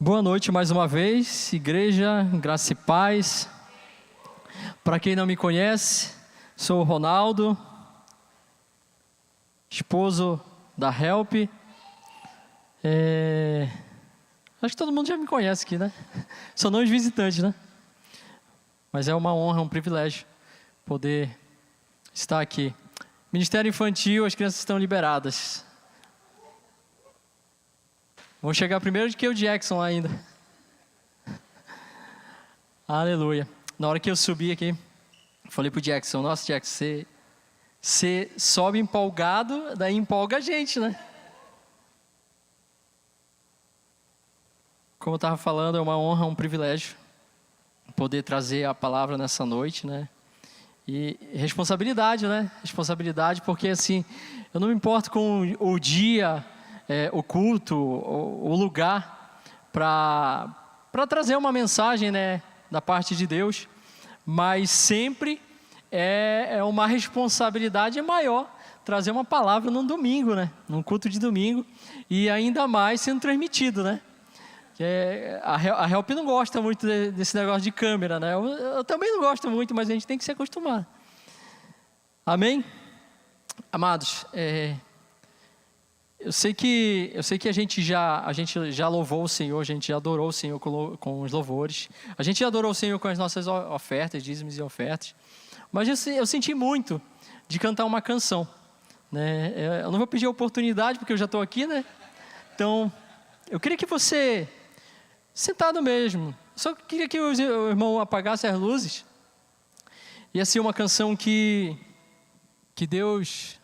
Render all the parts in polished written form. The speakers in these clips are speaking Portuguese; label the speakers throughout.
Speaker 1: Boa noite mais uma vez, igreja, graça e paz. Para quem não me conhece, sou o Ronaldo, esposo da Help. Acho que todo mundo já me conhece aqui, né? Sou não visitante, né? Mas é uma honra, um privilégio poder estar aqui. Ministério Infantil, as crianças estão liberadas. Vou chegar primeiro do que o Jackson ainda. Aleluia. Na hora que eu subi aqui, falei pro Jackson, nossa Jackson, você sobe empolgado, daí empolga a gente, né? Como eu estava falando, é uma honra, um privilégio poder trazer a palavra nessa noite, né? E responsabilidade, né? Responsabilidade, porque assim, eu não me importo com o dia, o culto, o lugar, para trazer uma mensagem, né, da parte de Deus, mas sempre é uma responsabilidade maior trazer uma palavra num domingo, né? Num culto de domingo, e ainda mais sendo transmitido, né? A Help não gosta muito desse negócio de câmera, né? Eu também não gosto muito, mas a gente tem que se acostumar. Amém? Amados, eu sei que a gente já louvou o Senhor, a gente já adorou o Senhor com os louvores, a gente já adorou o Senhor com as nossas ofertas, dízimos e ofertas, mas eu senti muito de cantar uma canção, né? Eu não vou pedir a oportunidade porque eu já estou aqui, né? Então, eu queria que você, sentado mesmo, só queria que o irmão apagasse as luzes, e assim uma canção que Deus...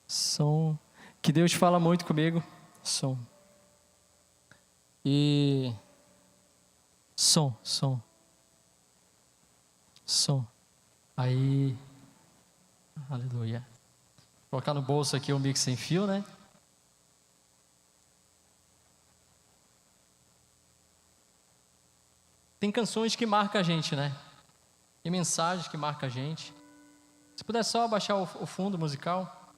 Speaker 1: Som. Que Deus fala muito comigo. Som. E... Som. Aí... Aleluia. Vou colocar no bolso aqui o mix sem fio, né? Tem canções que marcam a gente, né? Tem mensagens que marcam a gente. Se puder só abaixar o fundo musical.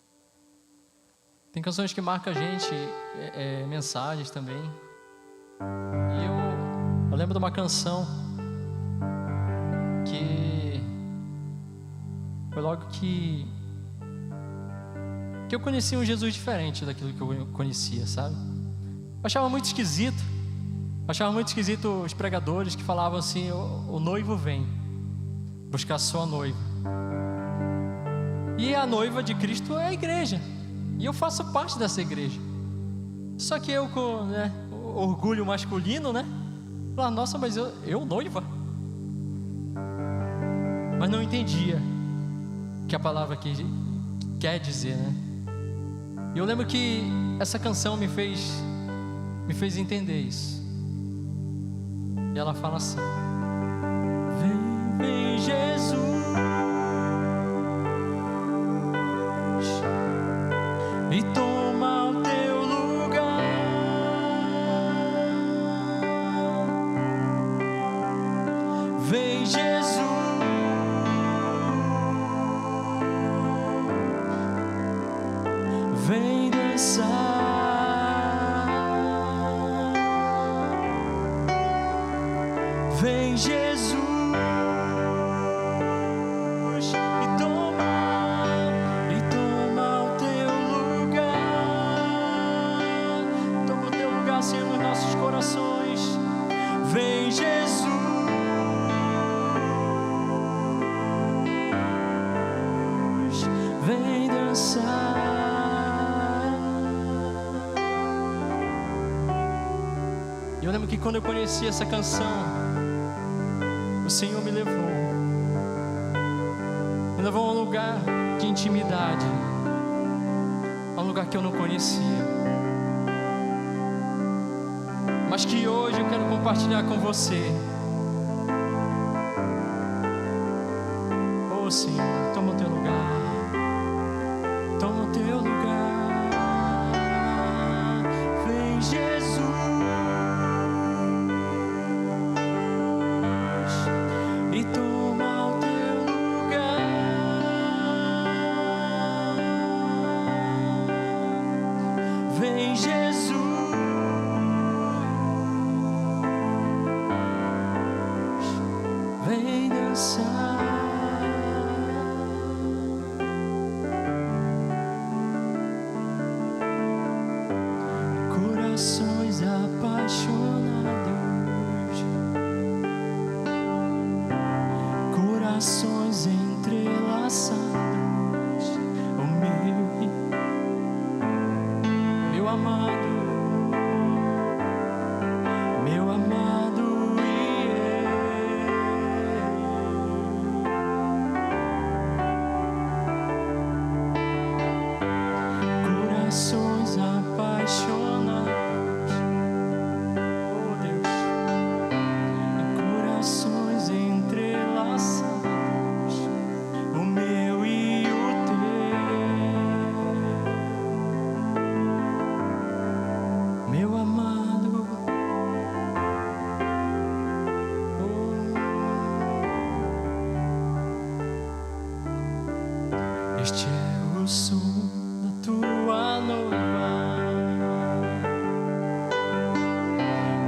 Speaker 1: Tem canções que marcam a gente, mensagens também. E eu lembro de uma canção que foi logo que eu conheci um Jesus diferente daquilo que eu conhecia, sabe? Eu achava muito esquisito os pregadores que falavam assim, o noivo vem buscar sua noiva. E a noiva de Cristo é a igreja. E eu faço parte dessa igreja. Só que eu com orgulho masculino, né? Falar, nossa, mas eu noiva? Mas não entendia o que a palavra aqui quer dizer, né? E eu lembro que essa canção me fez entender isso. E ela fala assim: Vem Jesus e toma o teu lugar. Vem Jesus, vem dançar. Vem Jesus e toma o teu lugar. Toma o teu lugar, Senhor, nos nossos corações. Vem Jesus, vem dançar. E eu lembro que quando eu conheci essa canção, o Senhor me levou a um lugar de intimidade, a um lugar que eu não conhecia, mas que hoje eu quero compartilhar com você. Oh Senhor, toma o teu lugar, toma o teu lugar. Vem Jesus e toma o teu lugar. vem dançar. Corações apaixonados, corações entrelaçados, o meu amado, meu amado e eu. Corações apaixonados, oh Deus, corações entrelaçados, o meu e o teu, meu amado, oh. Este é o som da tua noiva,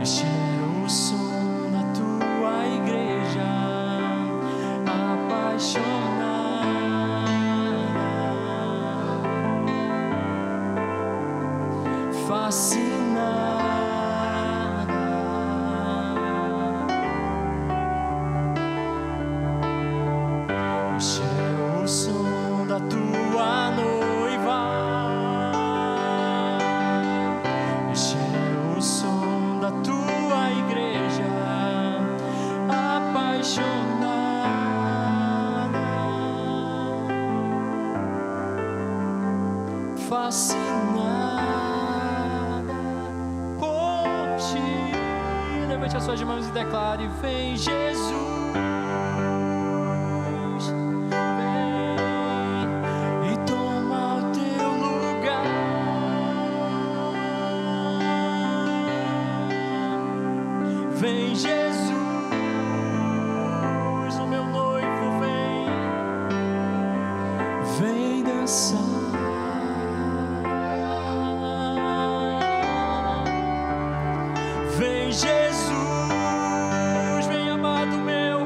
Speaker 1: este é o som da tua igreja apaixonada, fascinada. Este é o som da tua noiva, este é o som da tua igreja apaixonada, fascinada por ti. Levante as suas mãos e declare: vem Jesus. Vem Jesus, o meu noivo vem, vem dançar. Vem Jesus, vem amado meu,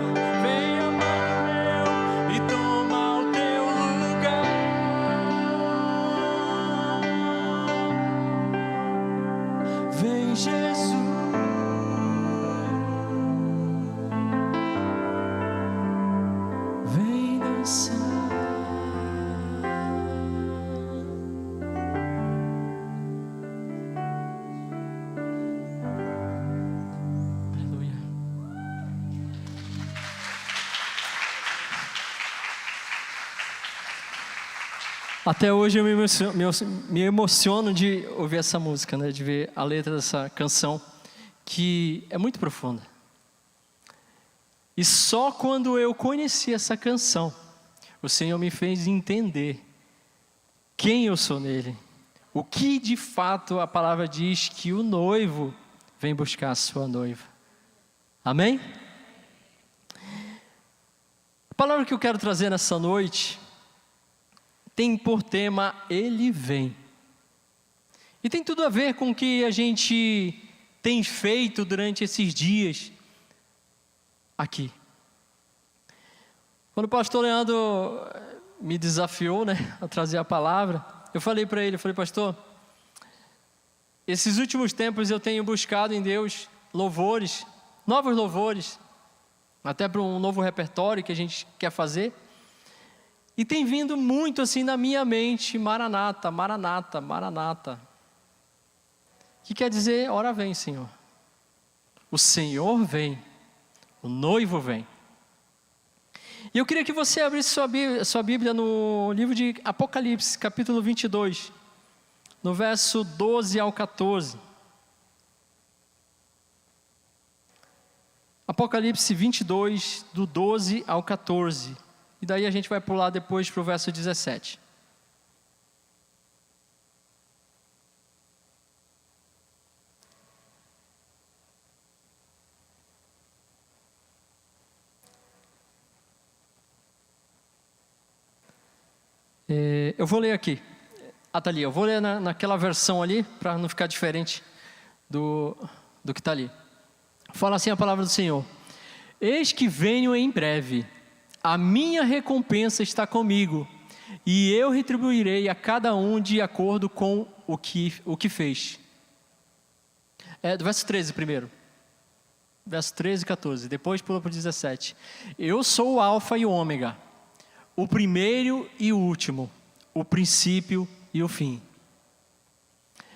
Speaker 1: e toma o teu lugar. Vem Jesus, vem dançar. Aleluia. Até hoje eu me emociono de ouvir essa música, né? De ver a letra dessa canção, que é muito profunda. E só quando eu conheci essa canção, o Senhor me fez entender quem eu sou nele. O que de fato a palavra diz que o noivo vem buscar a sua noiva. Amém? A palavra que eu quero trazer nessa noite tem por tema Ele Vem. E tem tudo a ver com o que a gente tem feito durante esses dias aqui. Quando o pastor Leandro me desafiou, né, a trazer a palavra, eu falei para ele, pastor, esses últimos tempos eu tenho buscado em Deus louvores, novos louvores, até para um novo repertório que a gente quer fazer, e tem vindo muito assim na minha mente, Maranata, Maranata, Maranata, que quer dizer, ora vem Senhor, o Senhor vem, o noivo vem. E eu queria que você abrisse sua Bíblia no livro de Apocalipse, capítulo 22, no verso 12 ao 14. Apocalipse 22, do 12 ao 14. E daí a gente vai pular depois para o verso 17. Eu vou ler aqui. Tá ali. Eu vou ler naquela versão ali, para não ficar diferente do que está ali. Fala assim a palavra do Senhor. Eis que venho em breve, a minha recompensa está comigo, e eu retribuirei a cada um de acordo com o que fez. Do verso 13 primeiro. Verso 13 e 14, depois pula para o 17. Eu sou o alfa e o ômega, o primeiro e o último, o princípio e o fim.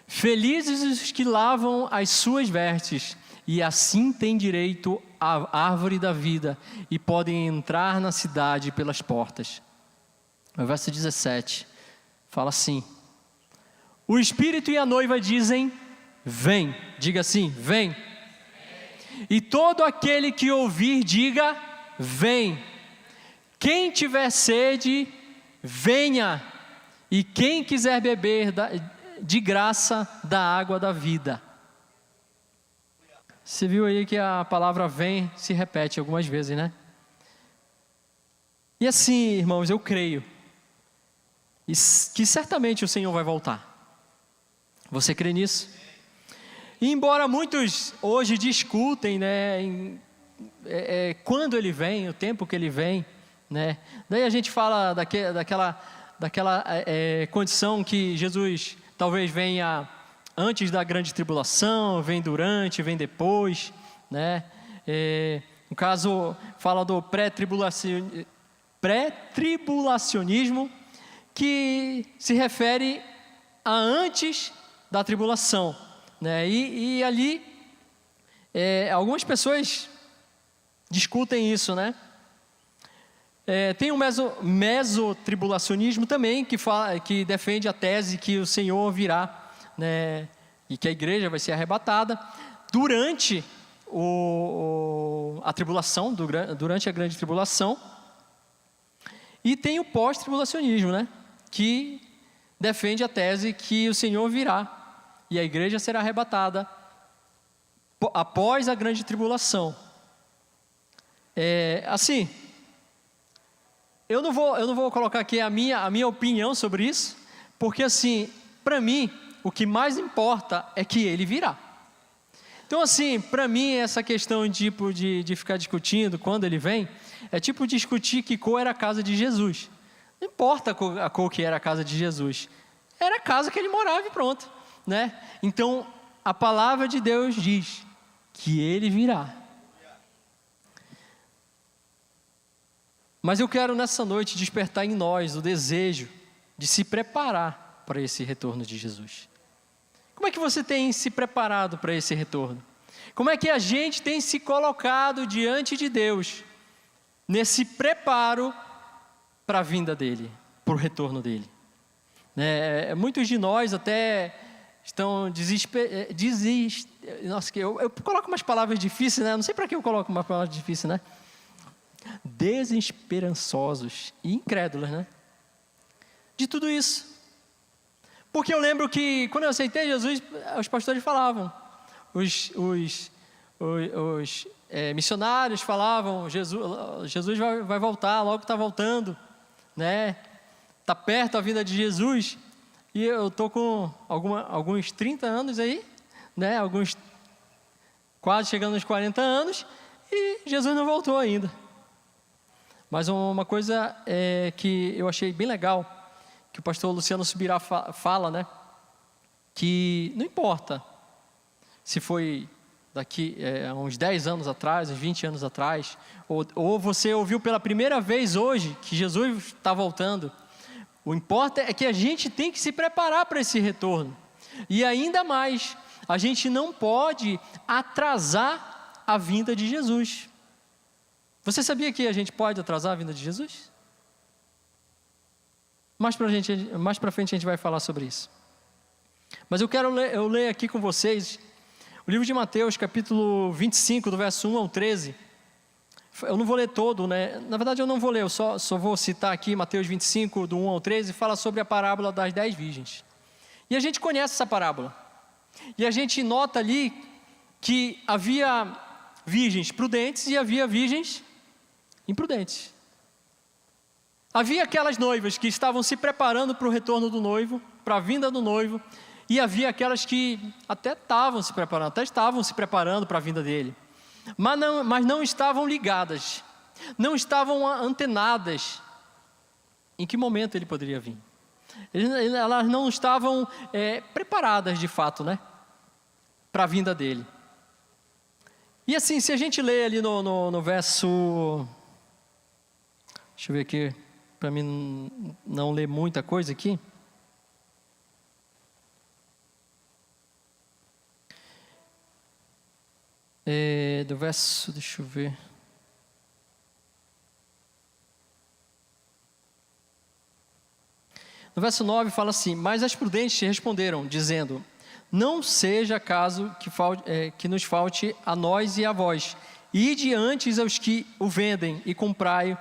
Speaker 1: Felizes os que lavam as suas vestes, e assim têm direito à árvore da vida, e podem entrar na cidade pelas portas. O verso 17 fala assim: o Espírito e a noiva dizem, vem. Diga assim, vem. E todo aquele que ouvir, diga, vem. Quem tiver sede, venha. E quem quiser beber de graça da água da vida. Você viu aí que a palavra vem se repete algumas vezes, né? E assim, irmãos, eu creio que certamente o Senhor vai voltar. Você crê nisso? E embora muitos hoje discutem, né, quando ele vem, o tempo que ele vem, né? Daí a gente fala daquela condição que Jesus talvez venha antes da grande tribulação, vem durante, vem depois, né? No caso, fala do pré-tribulacionismo, que se refere a antes da tribulação, né? E ali, algumas pessoas discutem isso, né? Tem um mesotribulacionismo também, que defende a tese que o Senhor virá, né? E que a igreja vai ser arrebatada durante a tribulação, durante a grande tribulação. E tem o pós-tribulacionismo, né? Que defende a tese que o Senhor virá e a igreja será arrebatada após a grande tribulação. Assim, eu não vou colocar aqui a minha opinião sobre isso, porque assim, para mim, o que mais importa é que ele virá. Então assim, para mim essa questão de ficar discutindo quando ele vem, é tipo discutir que cor era a casa de Jesus. Não importa a cor que era a casa de Jesus, era a casa que ele morava e pronto, né? Então a palavra de Deus diz que ele virá. Mas eu quero nessa noite despertar em nós o desejo de se preparar para esse retorno de Jesus. Como é que você tem se preparado para esse retorno? Como é que a gente tem se colocado diante de Deus nesse preparo para a vinda dele, para o retorno dele? Muitos de nós até estão Nossa, eu coloco umas palavras difíceis, né? Não sei para que eu coloco uma palavra difícil, né? Desesperançosos e incrédulos, né? De tudo isso. Porque eu lembro que quando eu aceitei Jesus, os pastores falavam, os missionários falavam, Jesus vai voltar, logo está voltando, né? Está perto a vinda de Jesus. E eu estou com alguns 30 anos aí, né? Quase chegando aos 40 anos, e Jesus não voltou ainda. Mas uma coisa que eu achei bem legal, que o pastor Luciano Subirá fala, né? Que não importa se foi daqui uns 10 anos atrás, uns 20 anos atrás, ou você ouviu pela primeira vez hoje que Jesus está voltando. O importa é que a gente tem que se preparar para esse retorno. E ainda mais, a gente não pode atrasar a vinda de Jesus. Você sabia que a gente pode atrasar a vinda de Jesus? Mais para frente a gente vai falar sobre isso. Mas eu leio aqui com vocês o livro de Mateus, capítulo 25, do verso 1 ao 13. Eu não vou ler todo, né? Na verdade eu não vou ler, eu só vou citar aqui Mateus 25, do 1 ao 13, fala sobre a parábola das 10 virgens. E a gente conhece essa parábola. E a gente nota ali que havia virgens prudentes e havia virgens imprudentes. Havia aquelas noivas que estavam se preparando para o retorno do noivo, para a vinda do noivo, e havia aquelas que até estavam se preparando para a vinda dele. mas não estavam ligadas, não estavam antenadas. Em que momento ele poderia vir? Elas não estavam preparadas de fato, né, para a vinda dele. E assim, se a gente lê ali no verso, deixa eu ver aqui, para mim não ler muita coisa aqui. Do verso, deixa eu ver. No verso 9 fala assim: mas as prudentes responderam, dizendo: não seja caso que nos falte a nós e a vós, ide antes aos que o vendem e comprai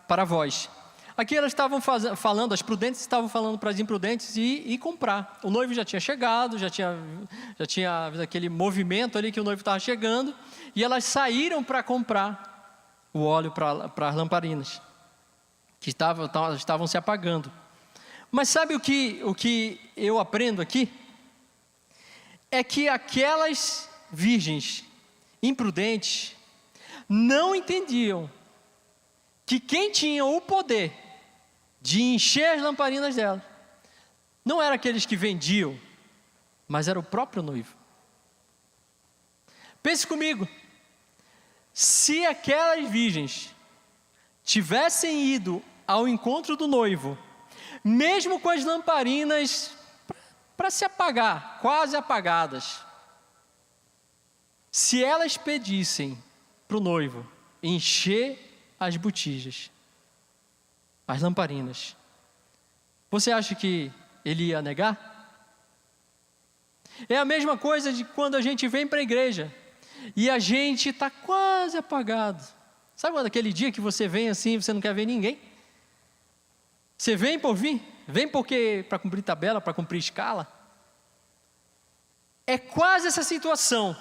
Speaker 1: para vós. Aqui elas estavam falando, as prudentes estavam falando para as imprudentes ir comprar. O noivo já tinha chegado, já tinha aquele movimento ali que o noivo estava chegando, e elas saíram para comprar o óleo para as lamparinas, que estavam se apagando. Mas sabe o que eu aprendo aqui? É que aquelas virgens imprudentes não entendiam que quem tinha o poder de encher as lamparinas delas não eram aqueles que vendiam, mas era o próprio noivo. Pense comigo, se aquelas virgens tivessem ido ao encontro do noivo, mesmo com as lamparinas para se apagar, quase apagadas, se elas pedissem para o noivo encher as botijas, as lamparinas, você acha que ele ia negar? É a mesma coisa de quando a gente vem para a igreja e a gente está quase apagado. Sabe quando aquele dia que você vem assim e você não quer ver ninguém? Você vem por vir? Vem porque para cumprir tabela, para cumprir escala? É quase essa situação,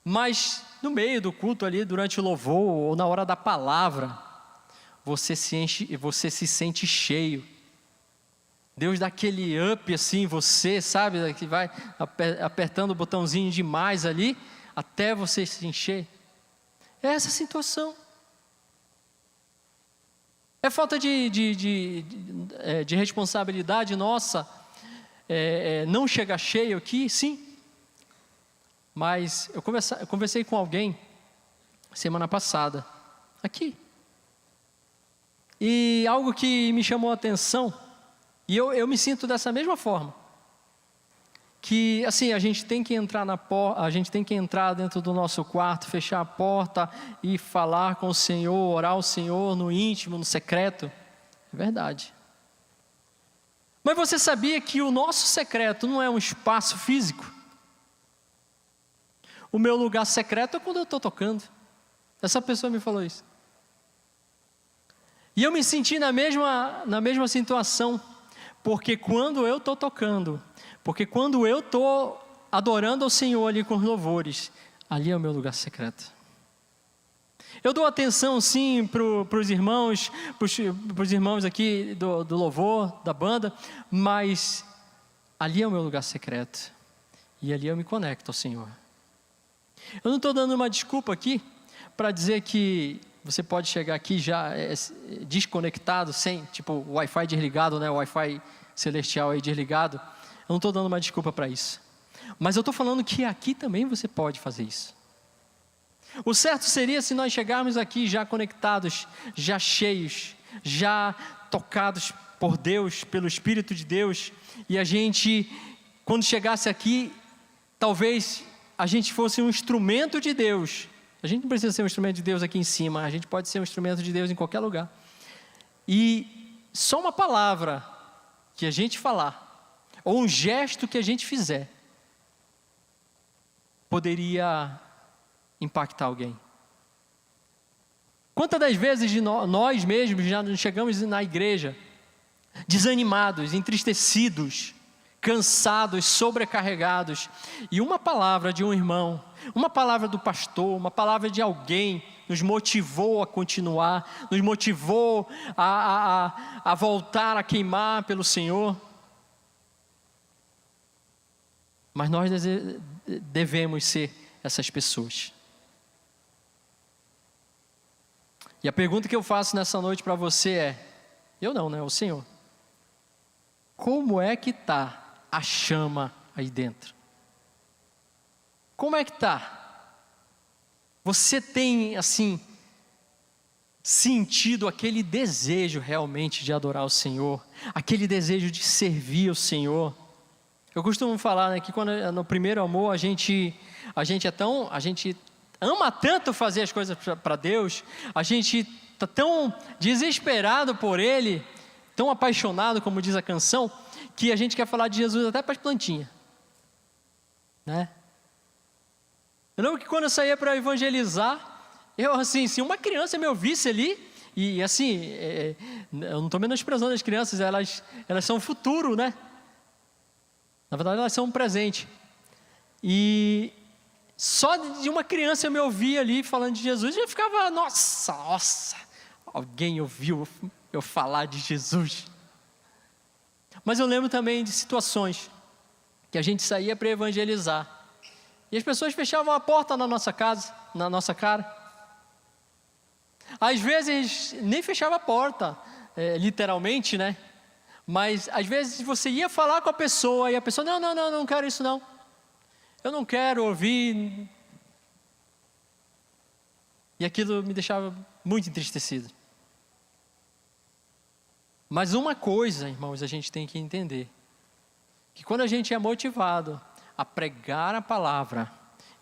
Speaker 1: mas no meio do culto ali, durante o louvor ou na hora da palavra, você se sente cheio. Deus dá aquele up assim, você sabe, que vai apertando o botãozinho demais ali, até você se encher. É essa situação. É falta de responsabilidade nossa, não chegar cheio aqui, sim. Mas eu conversei com alguém semana passada, aqui. E algo que me chamou a atenção, e eu me sinto dessa mesma forma. Que assim, a gente tem que entrar a gente tem que entrar dentro do nosso quarto, fechar a porta e falar com o Senhor, orar ao Senhor no íntimo, no secreto. É verdade. Mas você sabia que o nosso secreto não é um espaço físico? O meu lugar secreto é quando eu estou tocando. Essa pessoa me falou isso. E eu me senti na mesma situação, porque quando eu estou tocando, porque quando eu estou adorando ao Senhor ali com os louvores, ali é o meu lugar secreto. Eu dou atenção sim para os irmãos aqui do louvor, da banda, mas ali é o meu lugar secreto. E ali eu me conecto ao Senhor. Eu não estou dando uma desculpa aqui para dizer que você pode chegar aqui já desconectado, sem, tipo, o Wi-Fi desligado, né? O Wi-Fi celestial aí desligado. Eu não estou dando uma desculpa para isso. Mas eu estou falando que aqui também você pode fazer isso. O certo seria se nós chegarmos aqui já conectados, já cheios, já tocados por Deus, pelo Espírito de Deus, e a gente, quando chegasse aqui, talvez a gente fosse um instrumento de Deus. A gente não precisa ser um instrumento de Deus aqui em cima, a gente pode ser um instrumento de Deus em qualquer lugar. E só uma palavra que a gente falar, ou um gesto que a gente fizer, poderia impactar alguém. Quantas das vezes nós mesmos já chegamos na igreja desanimados, entristecidos, cansados, sobrecarregados, e uma palavra de um irmão, uma palavra do pastor, uma palavra de alguém nos motivou a continuar, nos motivou a voltar a queimar pelo Senhor. Mas nós devemos ser essas pessoas. E a pergunta que eu faço nessa noite para você é, eu não, né? O Senhor. Como é que está a chama aí dentro? Como é que está? Você tem, assim, sentido aquele desejo realmente de adorar o Senhor? Aquele desejo de servir o Senhor? Eu costumo falar, né, que quando no primeiro amor a gente ama tanto fazer as coisas para Deus, a gente está tão desesperado por Ele, tão apaixonado, como diz a canção, que a gente quer falar de Jesus até para as plantinhas, né? Eu lembro que quando eu saía para evangelizar, eu assim, se uma criança me ouvisse ali, e assim, eu não estou menosprezando as crianças, elas são o futuro, né? Na verdade elas são um presente, e só de uma criança eu me ouvia ali falando de Jesus, e eu ficava, nossa, alguém ouviu eu falar de Jesus. Mas eu lembro também de situações que a gente saía para evangelizar, e as pessoas fechavam a porta na nossa casa, na nossa cara. Às vezes nem fechava a porta, literalmente, né? Mas às vezes você ia falar com a pessoa e a pessoa, não quero isso não. Eu não quero ouvir. E aquilo me deixava muito entristecido. Mas uma coisa, irmãos, a gente tem que entender. Que quando a gente é motivado a pregar a palavra,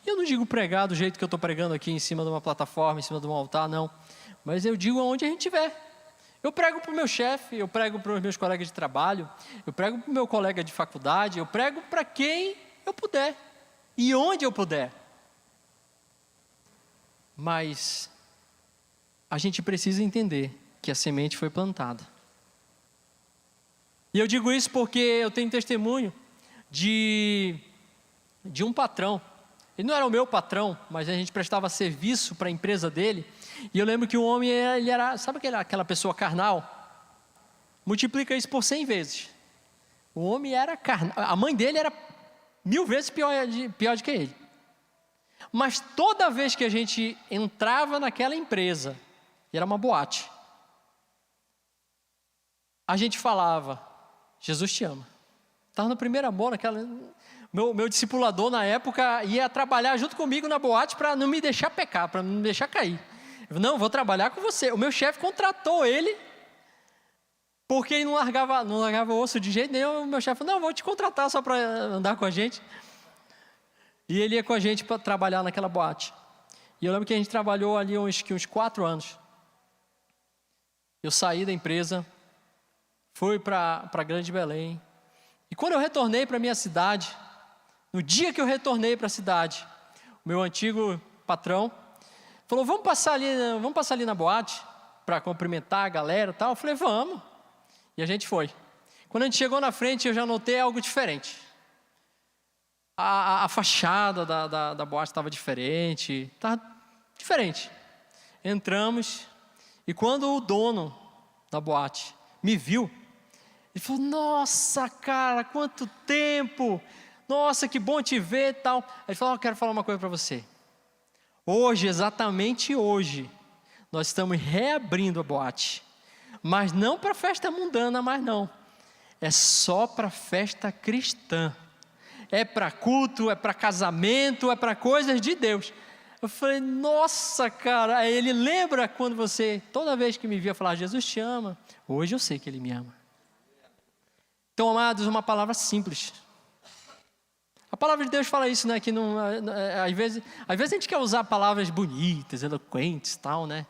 Speaker 1: e eu não digo pregar do jeito que eu estou pregando aqui em cima de uma plataforma, em cima de um altar, não. Mas eu digo aonde a gente estiver. Eu prego para o meu chefe, eu prego para os meus colegas de trabalho, eu prego para o meu colega de faculdade, eu prego para quem eu puder e onde eu puder. Mas a gente precisa entender que a semente foi plantada. E eu digo isso porque eu tenho testemunho de um patrão. Ele não era o meu patrão, mas a gente prestava serviço para a empresa dele. E eu lembro que o homem, ele era, sabe aquela pessoa carnal? Multiplica isso por 100 vezes. O homem era carnal, a mãe dele era 1000 vezes pior do que ele. Mas toda vez que a gente entrava naquela empresa, e era uma boate, a gente falava, Jesus te ama. Estava no primeiro amor, meu discipulador na época ia trabalhar junto comigo na boate para não me deixar pecar, para não me deixar cair. Eu falei, não, vou trabalhar com você. O meu chefe contratou ele, porque ele não largava osso de jeito nenhum. O meu chefe falou, não, vou te contratar só para andar com a gente. E ele ia com a gente para trabalhar naquela boate. E eu lembro que a gente trabalhou ali uns 4 anos. Eu saí da empresa, fui para Grande Belém. E quando eu retornei para a minha cidade, no dia que eu retornei para a cidade, o meu antigo patrão falou, vamos passar ali na boate para cumprimentar a galera e tal. Eu falei, vamos. E a gente foi. Quando a gente chegou na frente, eu já notei algo diferente. A fachada da boate estava diferente. Estava diferente. Entramos, e quando o dono da boate me viu, ele falou, nossa, cara, quanto tempo! Nossa, que bom te ver e tal. Ele falou, eu quero falar uma coisa para você. Hoje, exatamente hoje, nós estamos reabrindo a boate. Mas não para festa mundana mais não. É só para festa cristã. É para culto, é para casamento, é para coisas de Deus. Eu falei, nossa, cara. Aí ele lembra quando você, toda vez que me via falar, Jesus te ama. Hoje eu sei que Ele me ama. Então, amados, uma palavra simples. A palavra de Deus fala isso, né? Que não, às vezes a gente quer usar palavras bonitas, eloquentes, tal, né?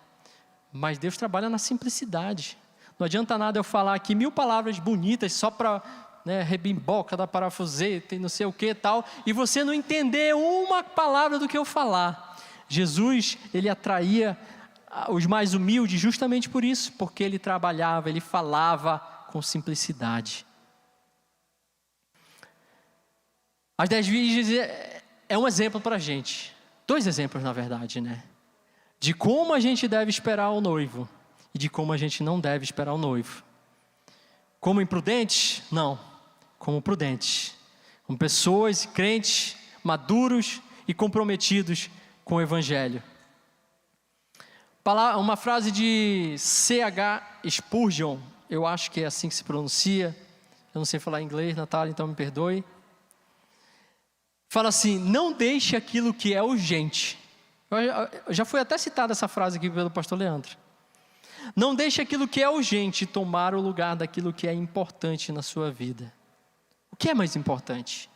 Speaker 1: Mas Deus trabalha na simplicidade. Não adianta nada eu falar aqui 1000 palavras bonitas só para, né, rebimboca da parafuseta e não sei o que tal, e você não entender uma palavra do que eu falar. Jesus, Ele atraía os mais humildes justamente por isso, porque Ele trabalhava, Ele falava com simplicidade. As 10 virgens é um exemplo para a gente. 2 exemplos, na verdade, né? De como a gente deve esperar o noivo e de como a gente não deve esperar o noivo. Como imprudentes? Não. Como prudentes. Como pessoas, crentes, maduros e comprometidos com o Evangelho. Uma frase de C.H. Spurgeon, eu acho que é assim que se pronuncia, eu não sei falar inglês, Natália, então me perdoe. Fala assim: não deixe aquilo que é urgente. Já foi até citada essa frase aqui pelo pastor Leandro. Não deixe aquilo que é urgente tomar o lugar daquilo que é importante na sua vida. O que é mais importante?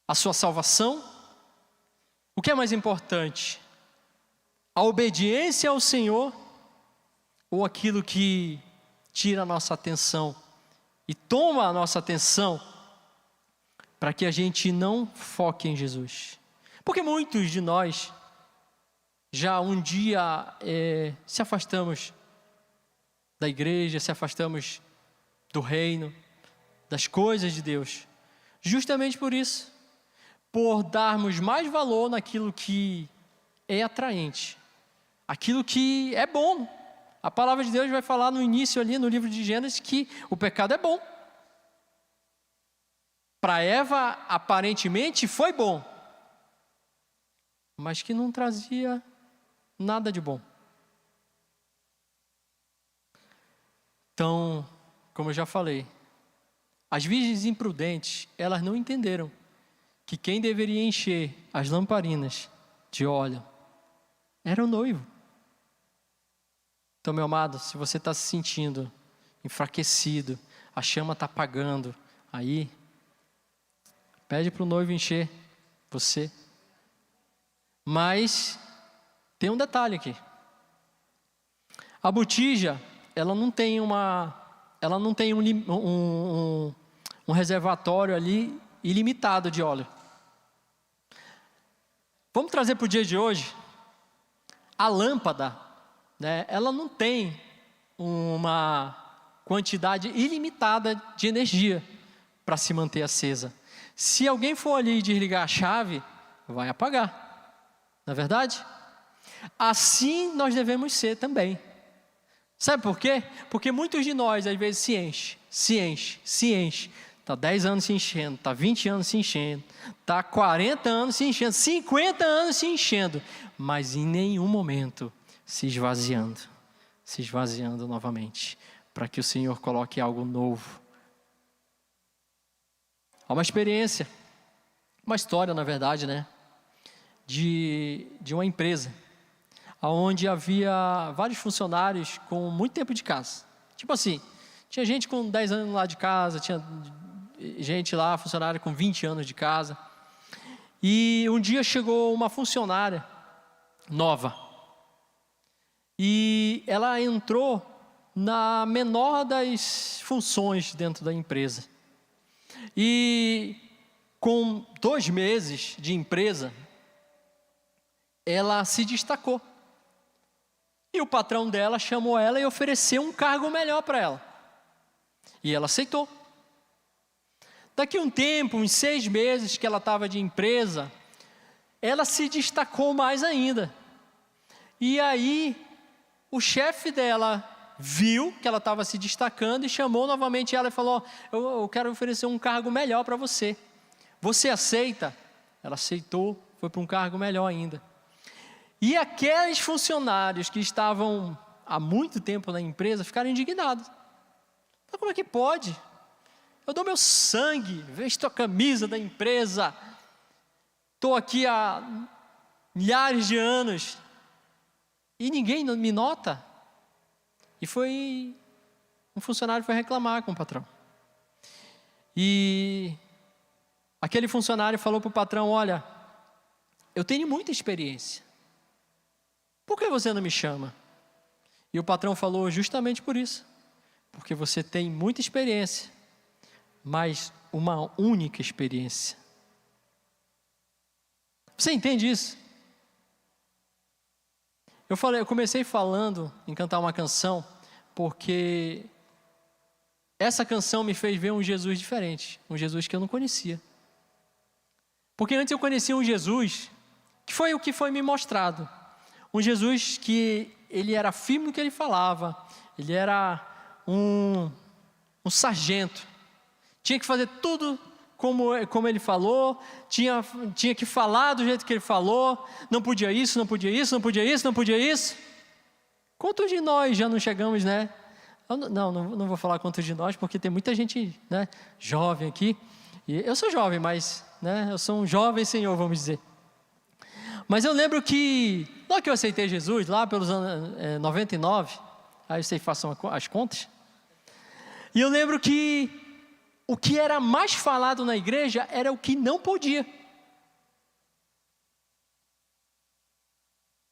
Speaker 1: A sua salvação? O que é mais importante? A obediência ao Senhor? Ou aquilo que tira a nossa atenção e toma a nossa atenção para que a gente não foque em Jesus? Porque muitos de nós já um dia se afastamos da igreja, se afastamos do reino, das coisas de Deus, justamente por isso, por darmos mais valor naquilo que é atraente, aquilo que é bom. A palavra de Deus vai falar no início ali no livro de Gênesis que o pecado é bom. Para Eva, aparentemente, foi bom, mas que não trazia nada de bom. Então, como eu já falei, as virgens imprudentes, elas não entenderam que quem deveria encher as lamparinas de óleo era o noivo. Então, meu amado, se você está se sentindo enfraquecido, a chama está apagando, aí, pede para o noivo encher você. Mas tem um detalhe aqui. A botija, ela não tem um reservatório ali ilimitado de óleo. Vamos trazer para o dia de hoje. A lâmpada, né, ela não tem uma quantidade ilimitada de energia para se manter acesa. Se alguém for ali desligar a chave, vai apagar. Não é verdade? Assim nós devemos ser também. Sabe por quê? Porque muitos de nós às vezes se enche. Está 10 anos se enchendo, está 20 anos se enchendo, está 40 anos se enchendo, 50 anos se enchendo, mas em nenhum momento se esvaziando novamente, para que o Senhor coloque algo novo. Há uma experiência, uma história na verdade, né? De uma empresa, onde havia vários funcionários com muito tempo de casa. Tipo assim, tinha gente com 10 anos lá de casa, tinha gente lá, funcionário com 20 anos de casa. E um dia chegou uma funcionária nova. E ela entrou na menor das funções dentro da empresa. E com 2 meses de empresa, ela se destacou. E o patrão dela chamou ela e ofereceu um cargo melhor para ela. E ela aceitou. Daqui um tempo, uns 6 meses que ela estava de empresa, ela se destacou mais ainda. E aí, o chefe dela viu que ela estava se destacando e chamou novamente ela e falou: eu quero oferecer um cargo melhor para você. Você aceita? Ela aceitou, foi para um cargo melhor ainda. E aqueles funcionários que estavam há muito tempo na empresa ficaram indignados. Mas como é que pode? Eu dou meu sangue, visto a camisa da empresa, estou aqui há milhares de anos e ninguém me nota. E um funcionário foi reclamar com o patrão. E aquele funcionário falou para o patrão: olha, eu tenho muita experiência, por que você não me chama? E o patrão falou: justamente por isso, porque você tem muita experiência, mas uma única experiência. Você entende isso? Eu comecei falando em cantar uma canção, porque essa canção me fez ver um Jesus diferente, um Jesus que eu não conhecia. Porque antes eu conhecia um Jesus, que foi o que foi me mostrado. Um Jesus que ele era firme no que ele falava, ele era um sargento, tinha que fazer tudo como ele falou, tinha que falar do jeito que ele falou, não podia isso, não podia isso, não podia isso, não podia isso. Quantos de nós já não chegamos, né? Não vou falar quantos de nós, porque tem muita gente, né, jovem aqui. E eu sou jovem, mas, né, eu sou um jovem senhor, vamos dizer. Mas eu lembro que, logo que eu aceitei Jesus, lá pelos anos 99, aí vocês façam as contas. E eu lembro que o que era mais falado na igreja era o que não podia.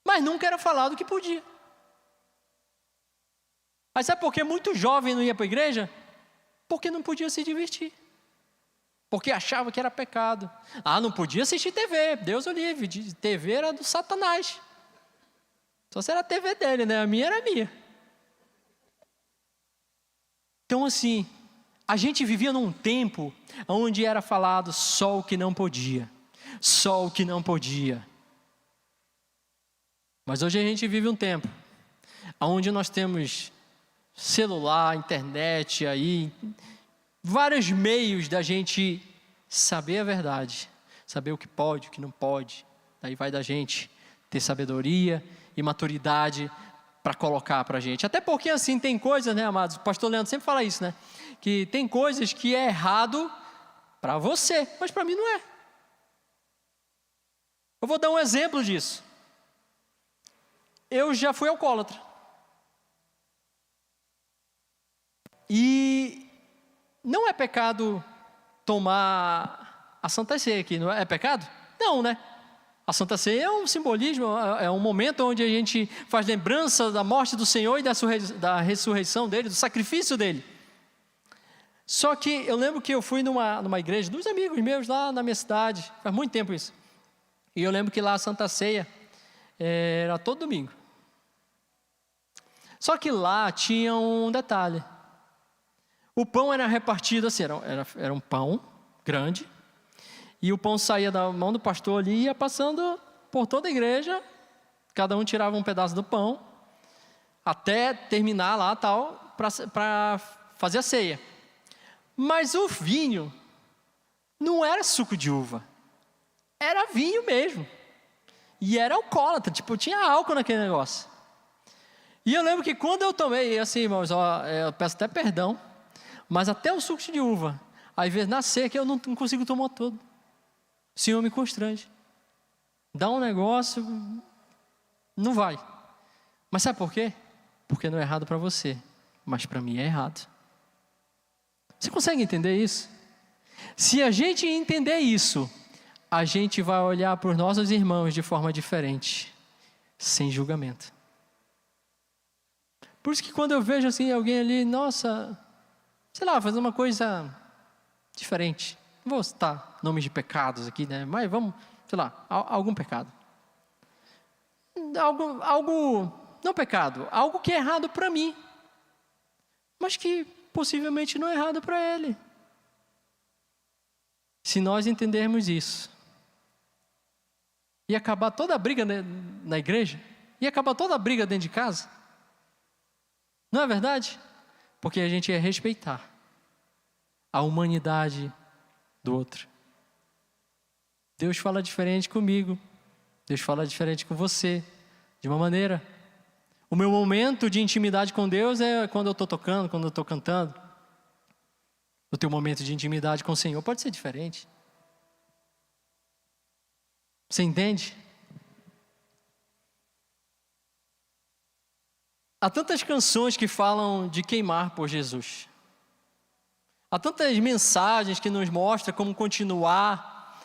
Speaker 1: Mas nunca era falado o que podia. Mas sabe por que muito jovem não ia para a igreja? Porque não podia se divertir. Porque achava que era pecado. Não podia assistir TV, Deus o livre, TV era do Satanás. Só se era a TV dele, né? A minha era a minha. Então assim, a gente vivia num tempo onde era falado só o que não podia. Só o que não podia. Mas hoje a gente vive um tempo onde nós temos celular, internet, aí, vários meios da gente saber a verdade, saber o que pode, o que não pode. Daí vai da gente ter sabedoria e maturidade para colocar para a gente. Até porque assim tem coisas, né, amados? O pastor Leandro sempre fala isso, né? Que tem coisas que é errado para você, mas para mim não é. Eu vou dar um exemplo disso. Eu já fui alcoólatra. E não é pecado tomar a Santa Ceia aqui, não é pecado? Não, né? A Santa Ceia é um simbolismo, é um momento onde a gente faz lembrança da morte do Senhor e da ressurreição dele, do sacrifício dele. Só que eu lembro que eu fui numa igreja dos amigos meus lá na minha cidade, faz muito tempo isso. E eu lembro que lá a Santa Ceia era todo domingo. Só que lá tinha um detalhe. O pão era repartido assim, era um pão grande, e o pão saía da mão do pastor ali e ia passando por toda a igreja, cada um tirava um pedaço do pão, até terminar lá tal, para fazer a ceia. Mas o vinho não era suco de uva, era vinho mesmo, e era alcoólatra, tipo, tinha álcool naquele negócio. E eu lembro que quando eu tomei, assim, irmãos, eu peço até perdão, mas até o suco de uva, às vezes na seca eu não consigo tomar todo. O Senhor me constrange. Dá um negócio, não vai. Mas sabe por quê? Porque não é errado para você, mas para mim é errado. Você consegue entender isso? Se a gente entender isso, a gente vai olhar para os nossos irmãos de forma diferente, sem julgamento. Por isso que quando eu vejo assim alguém ali, nossa, sei lá, fazendo uma coisa diferente. Não vou citar nomes de pecados aqui, né? Mas vamos, sei lá, algum pecado. Algo, não pecado, algo que é errado para mim, mas que possivelmente não é errado para ele. Se nós entendermos isso, ia acabar toda a briga na igreja, ia acabar toda a briga dentro de casa. Não é verdade? Porque a gente ia respeitar a humanidade do outro. Deus fala diferente comigo, Deus fala diferente com você, de uma maneira. O meu momento de intimidade com Deus é quando eu estou tocando, quando eu estou cantando. O teu momento de intimidade com o Senhor pode ser diferente. Você entende? Há tantas canções que falam de queimar por Jesus. Há tantas mensagens que nos mostram como continuar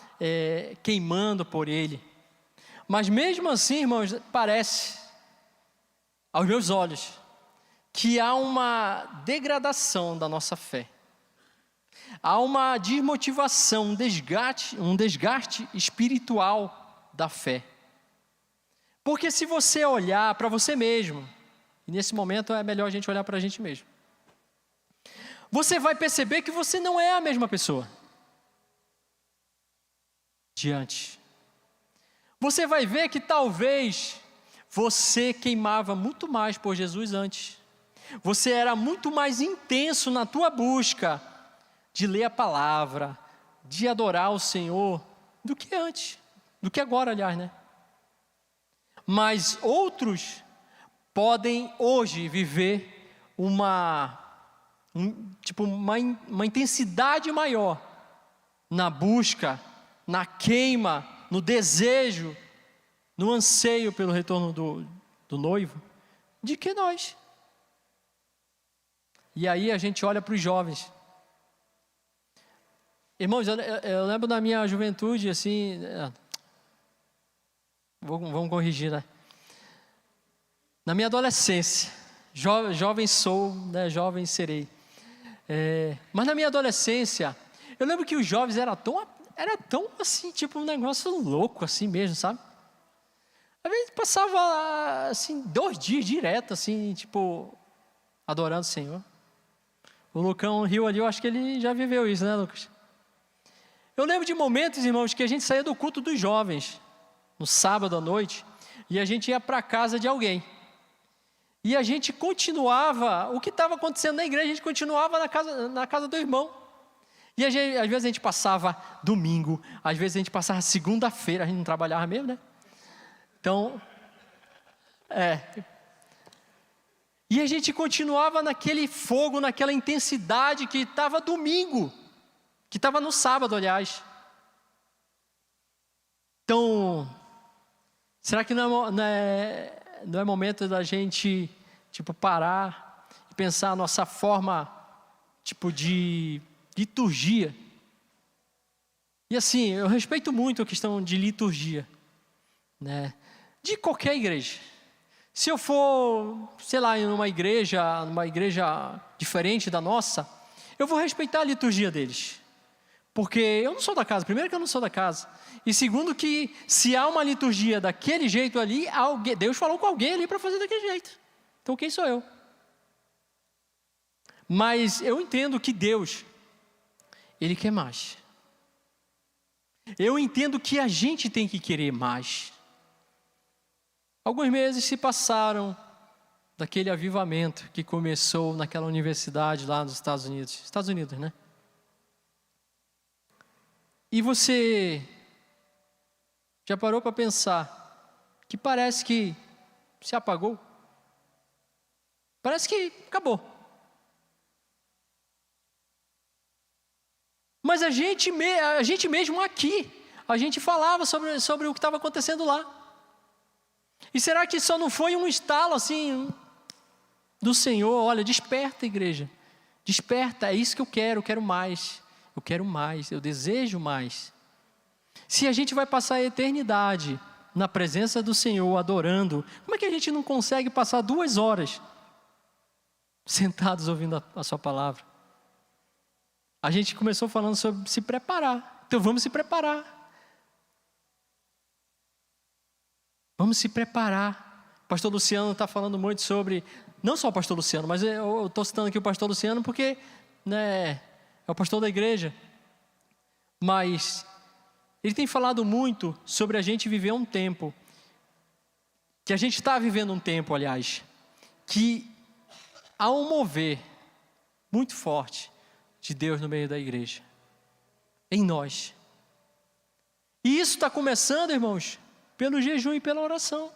Speaker 1: queimando por Ele. Mas mesmo assim, irmãos, parece, aos meus olhos, que há uma degradação da nossa fé. Há uma desmotivação, um desgaste espiritual da fé. Porque se você olhar para você mesmo, e nesse momento é melhor a gente olhar para a gente mesmo, você vai perceber que você não é a mesma pessoa de antes. Você vai ver que talvez você queimava muito mais por Jesus antes. Você era muito mais intenso na tua busca de ler a palavra, de adorar o Senhor do que antes, do que agora, aliás, né? Mas outros podem hoje viver uma intensidade maior na busca, na queima, no desejo, no anseio pelo retorno do noivo, de que nós. E aí a gente olha para os jovens. Irmãos, eu lembro da minha juventude, assim, vamos corrigir, né? Na minha adolescência, jovem sou, né? Jovem serei. Mas na minha adolescência, eu lembro que os jovens era tão assim, tipo um negócio louco assim mesmo, sabe? Às vezes passava assim 2 dias direto, assim, tipo, adorando o Senhor. O Lucão riu ali, eu acho que ele já viveu isso, né, Lucas? Eu lembro de momentos, irmãos, que a gente saía do culto dos jovens, no sábado à noite, e a gente ia para a casa de alguém. E a gente continuava, o que estava acontecendo na igreja, a gente continuava na casa do irmão. E às vezes a gente passava domingo, às vezes a gente passava segunda-feira, a gente não trabalhava mesmo, né? Então, E a gente continuava naquele fogo, naquela intensidade que estava domingo, que estava no sábado, aliás. Então, será que não é momento da gente, parar e pensar a nossa forma, de liturgia? E assim, eu respeito muito a questão de liturgia, né? De qualquer igreja. Se eu for, sei lá, em uma igreja diferente da nossa, eu vou respeitar a liturgia deles. Porque eu não sou da casa. Primeiro que eu não sou da casa. E segundo que se há uma liturgia daquele jeito ali, Deus falou com alguém ali para fazer daquele jeito. Então quem sou eu? Mas eu entendo que Deus, Ele quer mais. Eu entendo que a gente tem que querer mais. Alguns meses se passaram daquele avivamento que começou naquela universidade lá nos Estados Unidos, né? E você já parou para pensar que parece que se apagou? Parece que acabou. Mas a gente mesmo aqui, a gente falava sobre o que estava acontecendo lá. E será que só não foi um estalo assim do Senhor? Olha, desperta, igreja, desperta, é isso que eu quero mais, eu desejo mais. Se a gente vai passar a eternidade na presença do Senhor, adorando, como é que a gente não consegue passar 2 horas sentados ouvindo a sua palavra? A gente começou falando sobre se preparar, então vamos se preparar. Vamos se preparar. O pastor Luciano está falando muito sobre, não só o pastor Luciano, mas eu estou citando aqui o pastor Luciano porque, né, é o pastor da igreja. Mas ele tem falado muito sobre a gente viver um tempo, que a gente está vivendo um tempo, aliás, que há um mover muito forte de Deus no meio da igreja, em nós. E isso está começando, irmãos, pelo jejum e pela oração.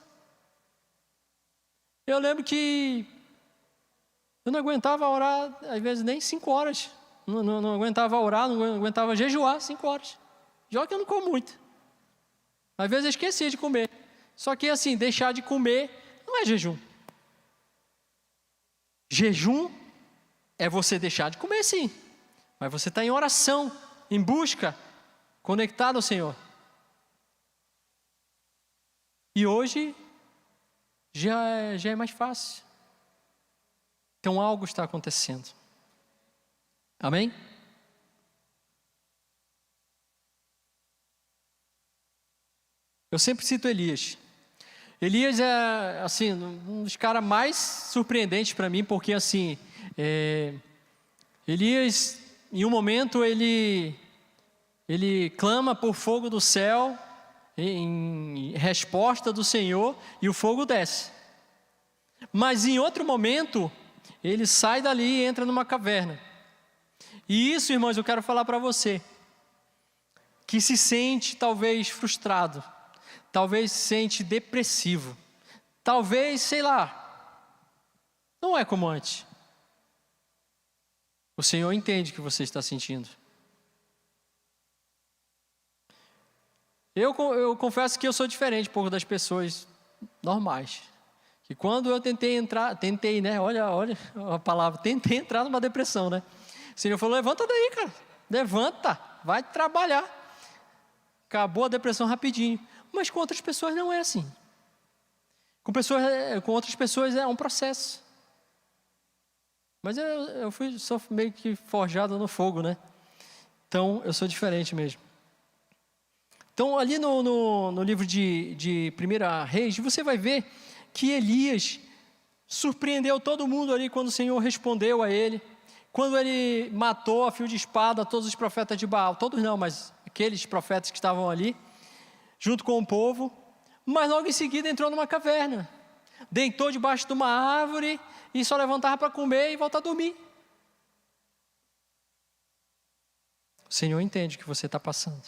Speaker 1: Eu lembro que eu não aguentava orar, às vezes nem 5 horas. Não aguentava orar, não aguentava jejuar 5 horas. Já que eu não como muito. Às vezes eu esquecia de comer. Só que assim, deixar de comer não é jejum. Jejum é você deixar de comer, sim. Mas você está em oração, em busca, conectado ao Senhor. E hoje já é mais fácil. Então algo está acontecendo. Amém? Eu sempre cito Elias. Elias é, assim, um dos caras mais surpreendentes para mim, porque assim, Elias, em um momento ele clama por fogo do céu, em resposta do Senhor, e o fogo desce. Mas em outro momento, ele sai dali e entra numa caverna. E isso, irmãos, eu quero falar para você. que se sente talvez frustrado, talvez se sente depressivo, talvez, sei lá, não é como antes. O Senhor entende o que você está sentindo. Eu confesso que eu sou diferente um pouco das pessoas normais. Que quando eu tentei, né? Olha a palavra, tentei entrar numa depressão, né? O Senhor falou, levanta daí, cara. Levanta, vai trabalhar. Acabou a depressão rapidinho. Mas com outras pessoas não é assim. Com outras pessoas é um processo. Mas sou meio que forjado no fogo, né? Então, eu sou diferente mesmo. Então, ali no livro de 1 Reis, você vai ver que Elias surpreendeu todo mundo ali quando o Senhor respondeu a ele. Quando ele matou a fio de espada todos os profetas de Baal. Todos não, mas aqueles profetas que estavam ali, junto com o povo. Mas logo em seguida entrou numa caverna. Deitou debaixo de uma árvore e só levantava para comer e voltar a dormir. O Senhor entende o que você está passando.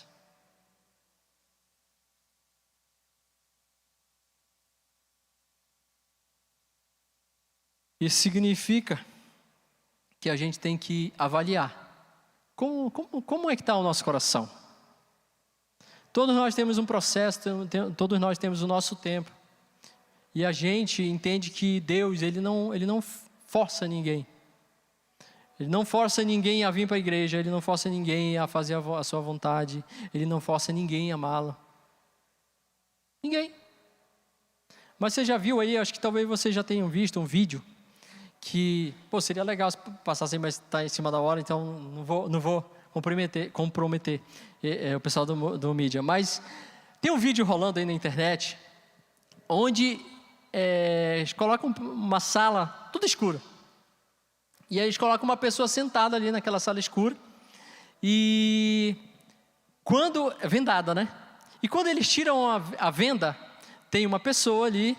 Speaker 1: Isso significa que a gente tem que avaliar como é que está o nosso coração. Todos nós temos um processo, todos nós temos o nosso tempo. E a gente entende que Deus, Ele não força ninguém. Ele não força ninguém a vir para a igreja, Ele não força ninguém a fazer a sua vontade, Ele não força ninguém a amá-lo. Ninguém. Mas você já viu aí, acho que talvez vocês já tenham visto um vídeo, que, seria legal se passassem, mas está em cima da hora, então não vou comprometer o pessoal do mídia. Mas tem um vídeo rolando aí na internet, onde eles colocam uma sala tudo escura. E aí eles colocam uma pessoa sentada ali naquela sala escura, e vendada, né? E quando eles tiram a venda, tem uma pessoa ali,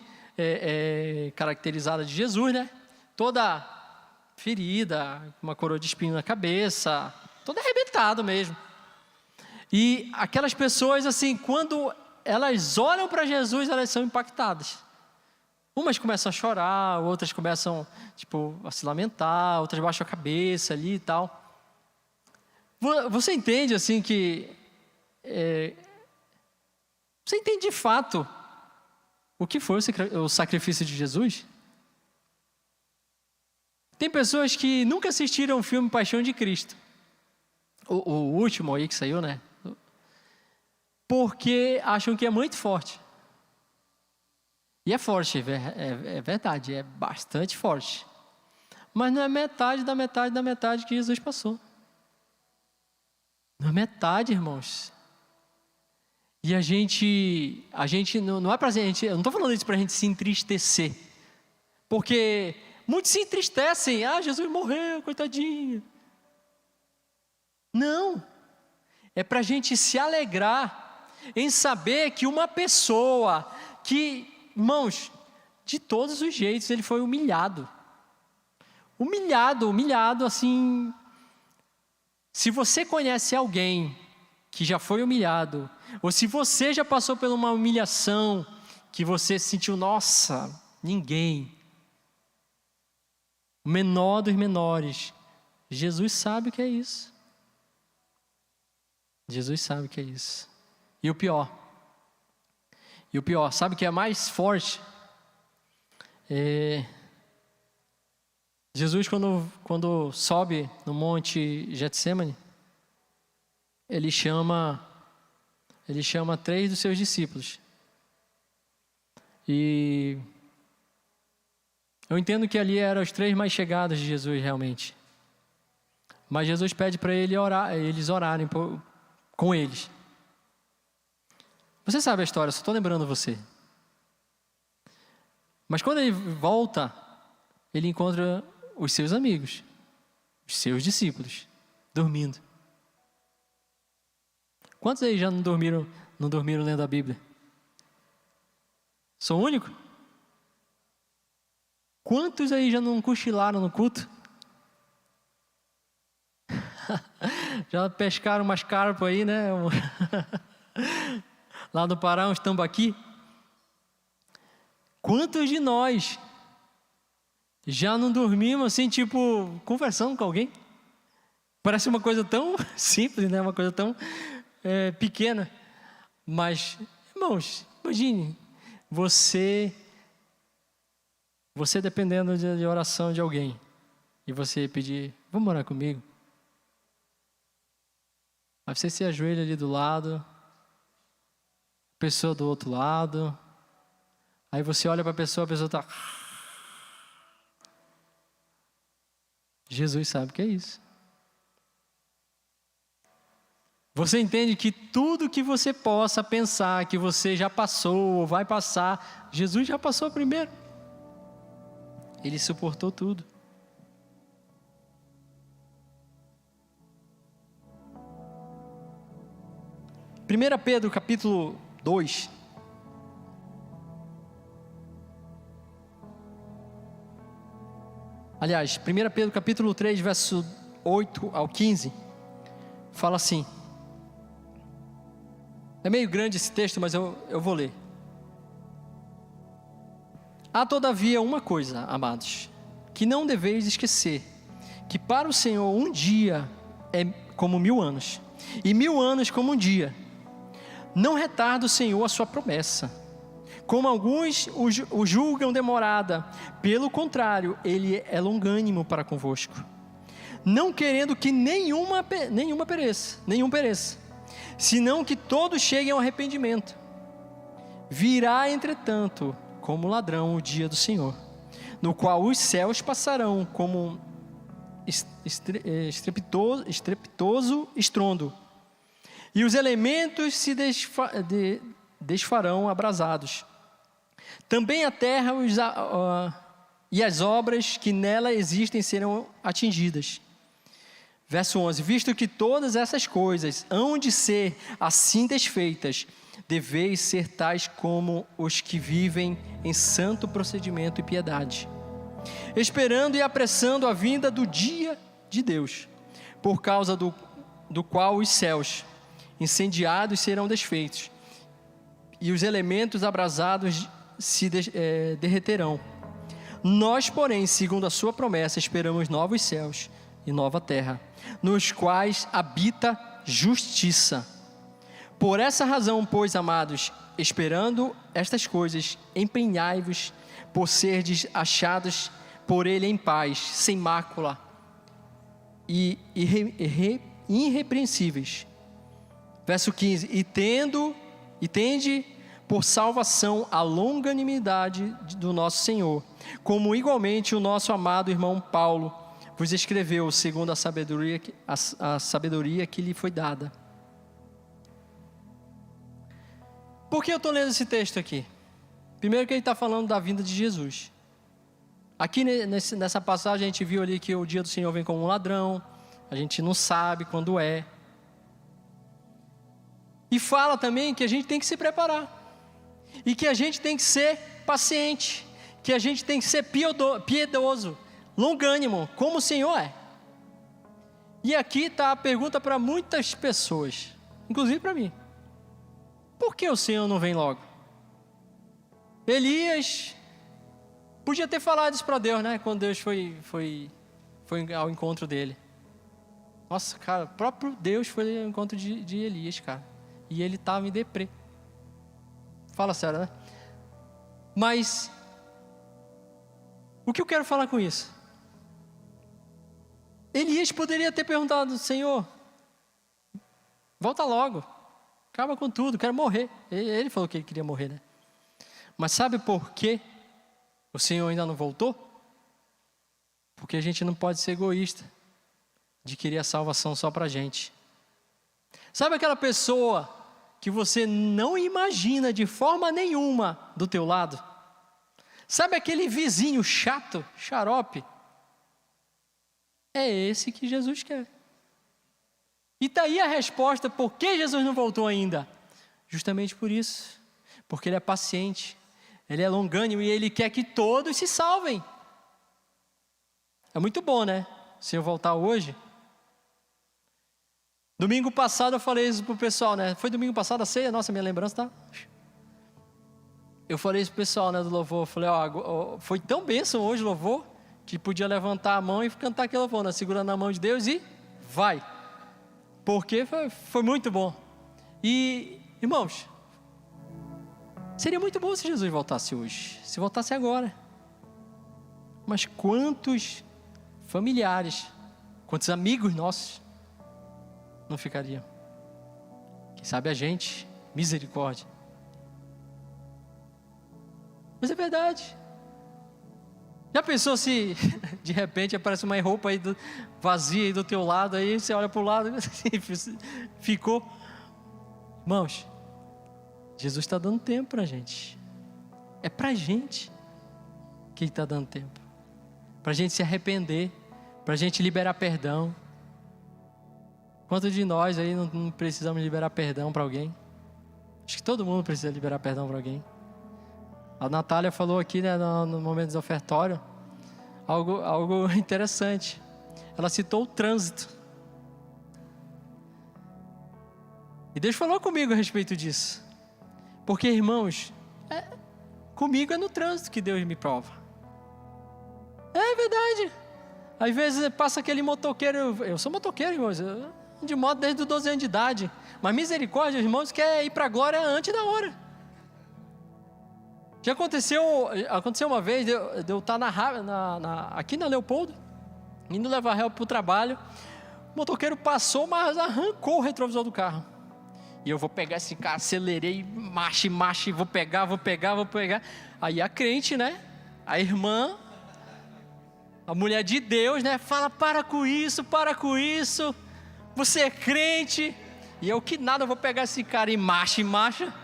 Speaker 1: caracterizada de Jesus, né? Toda ferida, uma coroa de espinho na cabeça, toda arrebentada mesmo. E aquelas pessoas, assim, quando elas olham para Jesus, elas são impactadas. Umas começam a chorar, outras começam, a se lamentar, outras baixam a cabeça ali e tal. Você entende, assim, que... você entende de fato o que foi o sacrifício de Jesus? Tem pessoas que nunca assistiram o filme Paixão de Cristo. O último aí que saiu, né? Porque acham que é muito forte. E é forte, é verdade, é bastante forte. Mas não é metade da metade que Jesus passou. Não é metade, irmãos. E a gente não é pra gente, eu não estou falando isso para a gente se entristecer. Porque muitos se entristecem, Jesus morreu, coitadinho. Não, é para a gente se alegrar em saber que uma pessoa que, irmãos, de todos os jeitos ele foi humilhado, assim. Se você conhece alguém que já foi humilhado, ou se você já passou por uma humilhação, que você sentiu, nossa, ninguém, o menor dos menores, Jesus sabe o que é isso. Jesus sabe o que é isso. E o pior, sabe o que é mais forte? Jesus, quando sobe no monte Getsemane, ele chama 3 dos seus discípulos. E eu entendo que ali eram os 3 mais chegados de Jesus realmente. Mas Jesus pede para eles orarem com eles. Você sabe a história, só estou lembrando você. Mas quando ele volta, ele encontra os seus amigos, os seus discípulos, dormindo. Quantos aí já não dormiram lendo a Bíblia? Sou o único? Quantos aí já não cochilaram no culto? Já pescaram umas carpas aí, né? Lá no Pará, uns tambaqui. Quantos de nós já não dormimos assim, tipo, conversando com alguém? Parece uma coisa tão simples, né? Uma coisa tão pequena. Mas, irmãos, imagine, você dependendo de oração de alguém, e você pedir, vamos orar comigo? Aí você se ajoelha ali do lado, pessoa do outro lado, aí você olha para a pessoa está... Jesus sabe o que é isso. Você entende que tudo que você possa pensar, que você já passou ou vai passar, Jesus já passou primeiro. Ele suportou tudo. Primeira Pedro, capítulo 2. Aliás, 1 Pedro, capítulo 3, verso 8 ao 15, fala assim. É meio grande esse texto, mas eu vou ler. Há todavia uma coisa, amados, que não deveis esquecer, que para o Senhor um dia é como 1000 anos, e 1000 anos como um dia. Não retarda o Senhor a sua promessa, como alguns o julgam demorada. Pelo contrário, Ele é longânimo para convosco, não querendo que nenhum pereça, senão que todos cheguem ao arrependimento. Virá, entretanto, como ladrão o dia do Senhor, no qual os céus passarão como estrepitoso estrondo, e os elementos se desfarão abrasados. Também a terra e as obras que nela existem serão atingidas. Verso 11, visto que todas essas coisas hão de ser assim desfeitas, deveis ser tais como os que vivem em santo procedimento e piedade, esperando e apressando a vinda do dia de Deus, por causa do qual os céus incendiados serão desfeitos, e os elementos abrasados se derreterão. Nós, porém, segundo a sua promessa, esperamos novos céus e nova terra, nos quais habita justiça. Por essa razão, pois, amados, esperando estas coisas, empenhai-vos por serdes achados por Ele em paz, sem mácula e irrepreensíveis. Verso 15, e tende por salvação a longanimidade do nosso Senhor, como igualmente o nosso amado irmão Paulo vos escreveu, segundo a sabedoria que lhe foi dada. Por que eu estou lendo esse texto aqui? Primeiro que ele está falando da vinda de Jesus. Aqui nessa passagem a gente viu ali que o dia do Senhor vem como um ladrão, a gente não sabe quando é. E fala também que a gente tem que se preparar, e que a gente tem que ser paciente, que a gente tem que ser piedoso, longânimo, como o Senhor é. E aqui está a pergunta para muitas pessoas, inclusive para mim: por que o Senhor não vem logo? Elias podia ter falado isso para Deus, né? Quando Deus foi ao encontro dele. Nossa, cara, o próprio Deus foi ao encontro de Elias, cara. E ele estava em deprê. Fala sério, né? Mas o que eu quero falar com isso? Elias poderia ter perguntado: Senhor, volta logo, acaba com tudo, quero morrer. Ele falou que ele queria morrer, né? Mas sabe por que o Senhor ainda não voltou? Porque a gente não pode ser egoísta de querer a salvação só pra gente. Sabe aquela pessoa que você não imagina de forma nenhuma do teu lado? Sabe aquele vizinho chato, xarope? É esse que Jesus quer. E está aí a resposta: por que Jesus não voltou ainda? Justamente por isso, porque Ele é paciente, Ele é longânimo e Ele quer que todos se salvem. É muito bom, né? Se eu voltar hoje, Domingo passado eu falei isso pro pessoal, né? Foi domingo passado a ceia? Nossa, minha lembrança tá... Eu falei isso pro pessoal, né, do louvor. Eu falei, foi tão bênção hoje o louvor, que podia levantar a mão e cantar aquele louvor, né? Segurando a mão de Deus e vai. Porque foi muito bom. E, irmãos, seria muito bom se Jesus voltasse hoje, se voltasse agora. Mas quantos familiares, quantos amigos nossos não ficariam? Quem sabe a gente, misericórdia. Mas é verdade. Já pensou se de repente aparece uma roupa aí vazia aí do teu lado, aí você olha para o lado e ficou. Irmãos, Jesus está dando tempo para a gente. É para a gente que Ele está dando tempo. Para a gente se arrepender, para a gente liberar perdão. Quantos de nós aí não precisamos liberar perdão para alguém? Acho que todo mundo precisa liberar perdão para alguém. A Natália falou aqui, né, no momento do ofertório, algo interessante. Ela citou o trânsito. E Deus falou comigo a respeito disso. Porque, irmãos, comigo é no trânsito que Deus me prova. É verdade. Às vezes passa aquele motoqueiro, eu sou motoqueiro, irmãos, de moto desde os 12 anos de idade. Mas misericórdia, irmãos, quer ir para a glória antes da hora. Já aconteceu uma vez, de eu estar aqui na Leopoldo, indo levar réu para o trabalho, o motoqueiro passou, mas arrancou o retrovisor do carro. E eu vou pegar esse carro, acelerei, marcha, vou pegar. Aí a crente, né, a irmã, a mulher de Deus, né, fala, para com isso, você é crente. E eu que nada, vou pegar esse cara e marcha.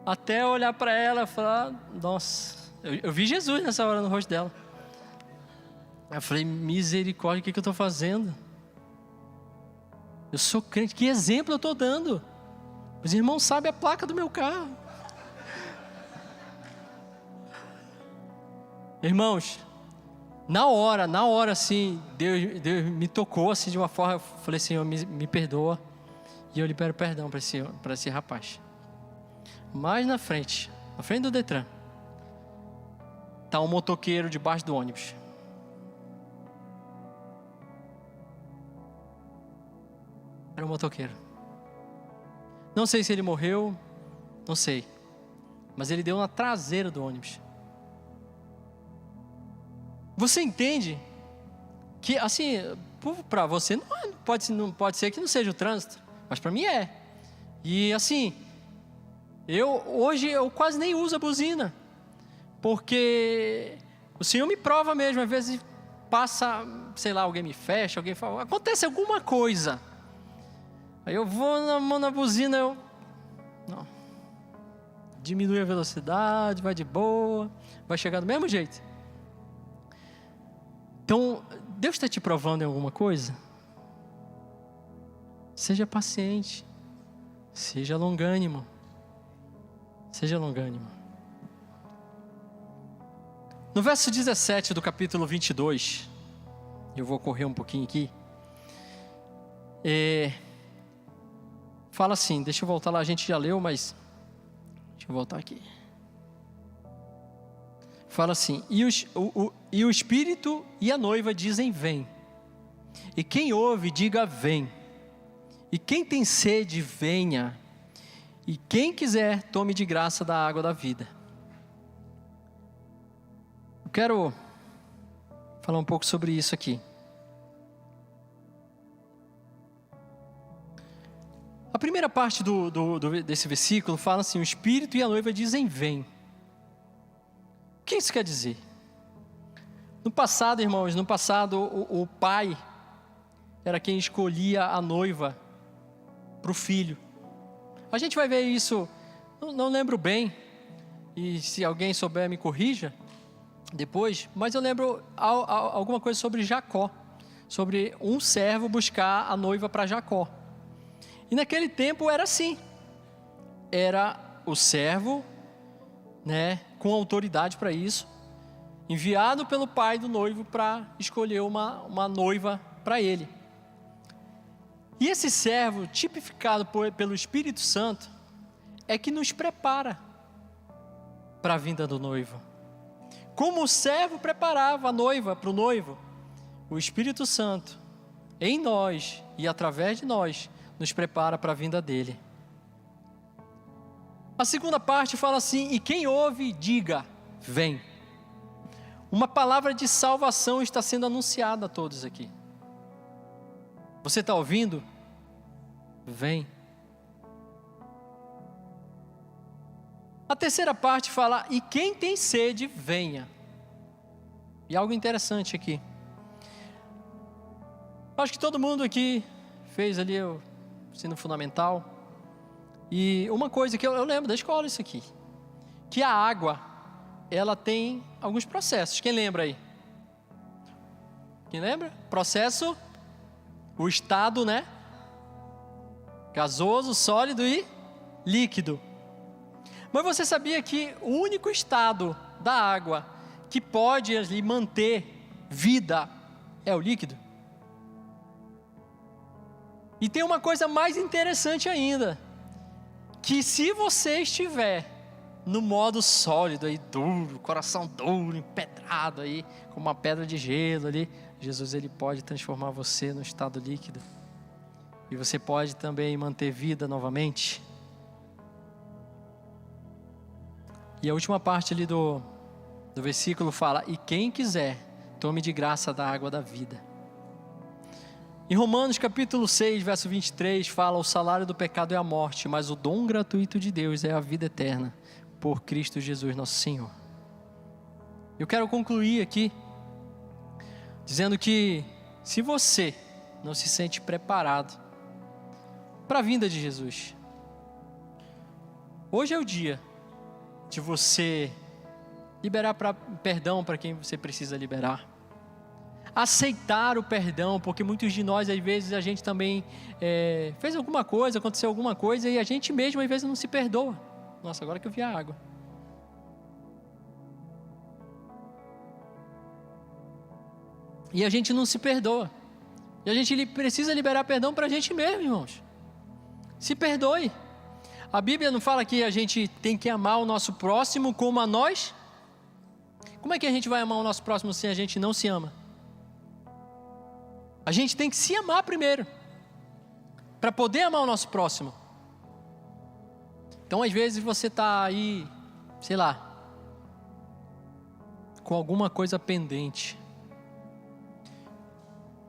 Speaker 1: Até olhar para ela e falar, nossa, eu vi Jesus nessa hora no rosto dela. Eu falei, misericórdia, o que eu estou fazendo? Eu sou crente, que exemplo eu estou dando? Os irmãos sabem a placa do meu carro. Irmãos, na hora assim, Deus me tocou assim de uma forma, eu falei, Senhor, me perdoa. E eu libero perdão para esse rapaz. Mais na frente do Detran, está um motoqueiro debaixo do ônibus. Era um motoqueiro. Não sei se ele morreu, não sei. Mas ele deu na traseira do ônibus. Você entende que, assim, para você não pode ser que não seja o trânsito, mas para mim é. E assim, hoje eu quase nem uso a buzina, porque o Senhor me prova mesmo. Às vezes passa, sei lá, alguém me fecha, alguém fala, acontece alguma coisa, aí eu vou na mão na buzina, não, diminui a velocidade, vai de boa, vai chegar do mesmo jeito. Então, Deus está te provando em alguma coisa? Seja paciente, seja longânimo. No verso 17 do capítulo 22, eu vou correr um pouquinho aqui, fala assim, deixa eu voltar lá, a gente já leu, mas deixa eu voltar aqui. Fala assim, e o Espírito e a noiva dizem, vem. E quem ouve, diga, vem. E quem tem sede, venha. E quem quiser, tome de graça da água da vida. Eu quero falar um pouco sobre isso aqui. A primeira parte desse versículo fala assim, o Espírito e a noiva dizem, vem. O que isso quer dizer? No passado, irmãos, o pai era quem escolhia a noiva para o filho. A gente vai ver isso, não lembro bem, e se alguém souber me corrija depois, mas eu lembro alguma coisa sobre Jacó, sobre um servo buscar a noiva para Jacó. E naquele tempo era assim, era o servo, né, com autoridade para isso, enviado pelo pai do noivo para escolher uma noiva para ele. E esse servo, tipificado pelo Espírito Santo, é que nos prepara para a vinda do noivo. Como o servo preparava a noiva para o noivo, o Espírito Santo, em nós e através de nós, nos prepara para a vinda dele. A segunda parte fala assim: e quem ouve, diga, vem. Uma palavra de salvação está sendo anunciada a todos aqui. Você está ouvindo? Vem. A terceira parte fala: e quem tem sede, venha. E algo interessante aqui. Acho que todo mundo aqui fez ali o ensino fundamental. E uma coisa que eu lembro da escola, isso aqui. Que a água, ela tem alguns processos. Quem lembra aí? Quem lembra? Processo, o estado, né? Gasoso, sólido e líquido. Mas você sabia que o único estado da água que pode ali manter vida é o líquido? E tem uma coisa mais interessante ainda, que se você estiver no modo sólido aí, duro, coração duro, empedrado aí, como uma pedra de gelo ali, Jesus ele pode transformar você no estado líquido. E você pode também manter vida novamente. E a última parte ali do versículo fala: e quem quiser, tome de graça da água da vida. Em Romanos capítulo 6, verso 23, fala: o salário do pecado é a morte, mas o dom gratuito de Deus é a vida eterna, por Cristo Jesus nosso Senhor. Eu quero concluir aqui, dizendo que se você não se sente preparado para a vinda de Jesus, hoje é o dia de você liberar perdão para quem você precisa liberar. Aceitar o perdão, porque muitos de nós, às vezes, a gente também fez alguma coisa, aconteceu alguma coisa, e a gente mesmo, às vezes, não se perdoa. Nossa, agora que eu vi a água. E a gente não se perdoa. E a gente precisa liberar perdão para a gente mesmo, irmãos. Se perdoe. A Bíblia não fala que a gente tem que amar o nosso próximo como a nós? Como é que a gente vai amar o nosso próximo se a gente não se ama? A gente tem que se amar primeiro, para poder amar o nosso próximo. Então, às vezes você está aí, sei lá, com alguma coisa pendente.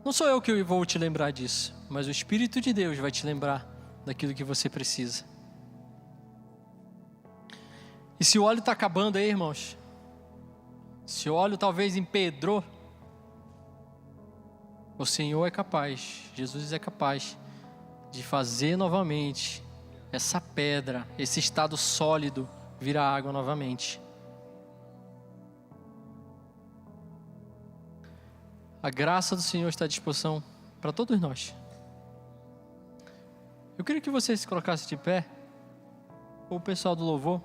Speaker 1: Não sou eu que vou te lembrar disso, mas o Espírito de Deus vai te lembrar daquilo que você precisa. E se o óleo está acabando aí, irmãos, se o óleo talvez empedrou, o Senhor é capaz, Jesus é capaz de fazer novamente essa pedra, esse estado sólido virar água novamente. A graça do Senhor está à disposição para todos nós. Eu queria que você se colocasse de pé, ou o pessoal do louvor.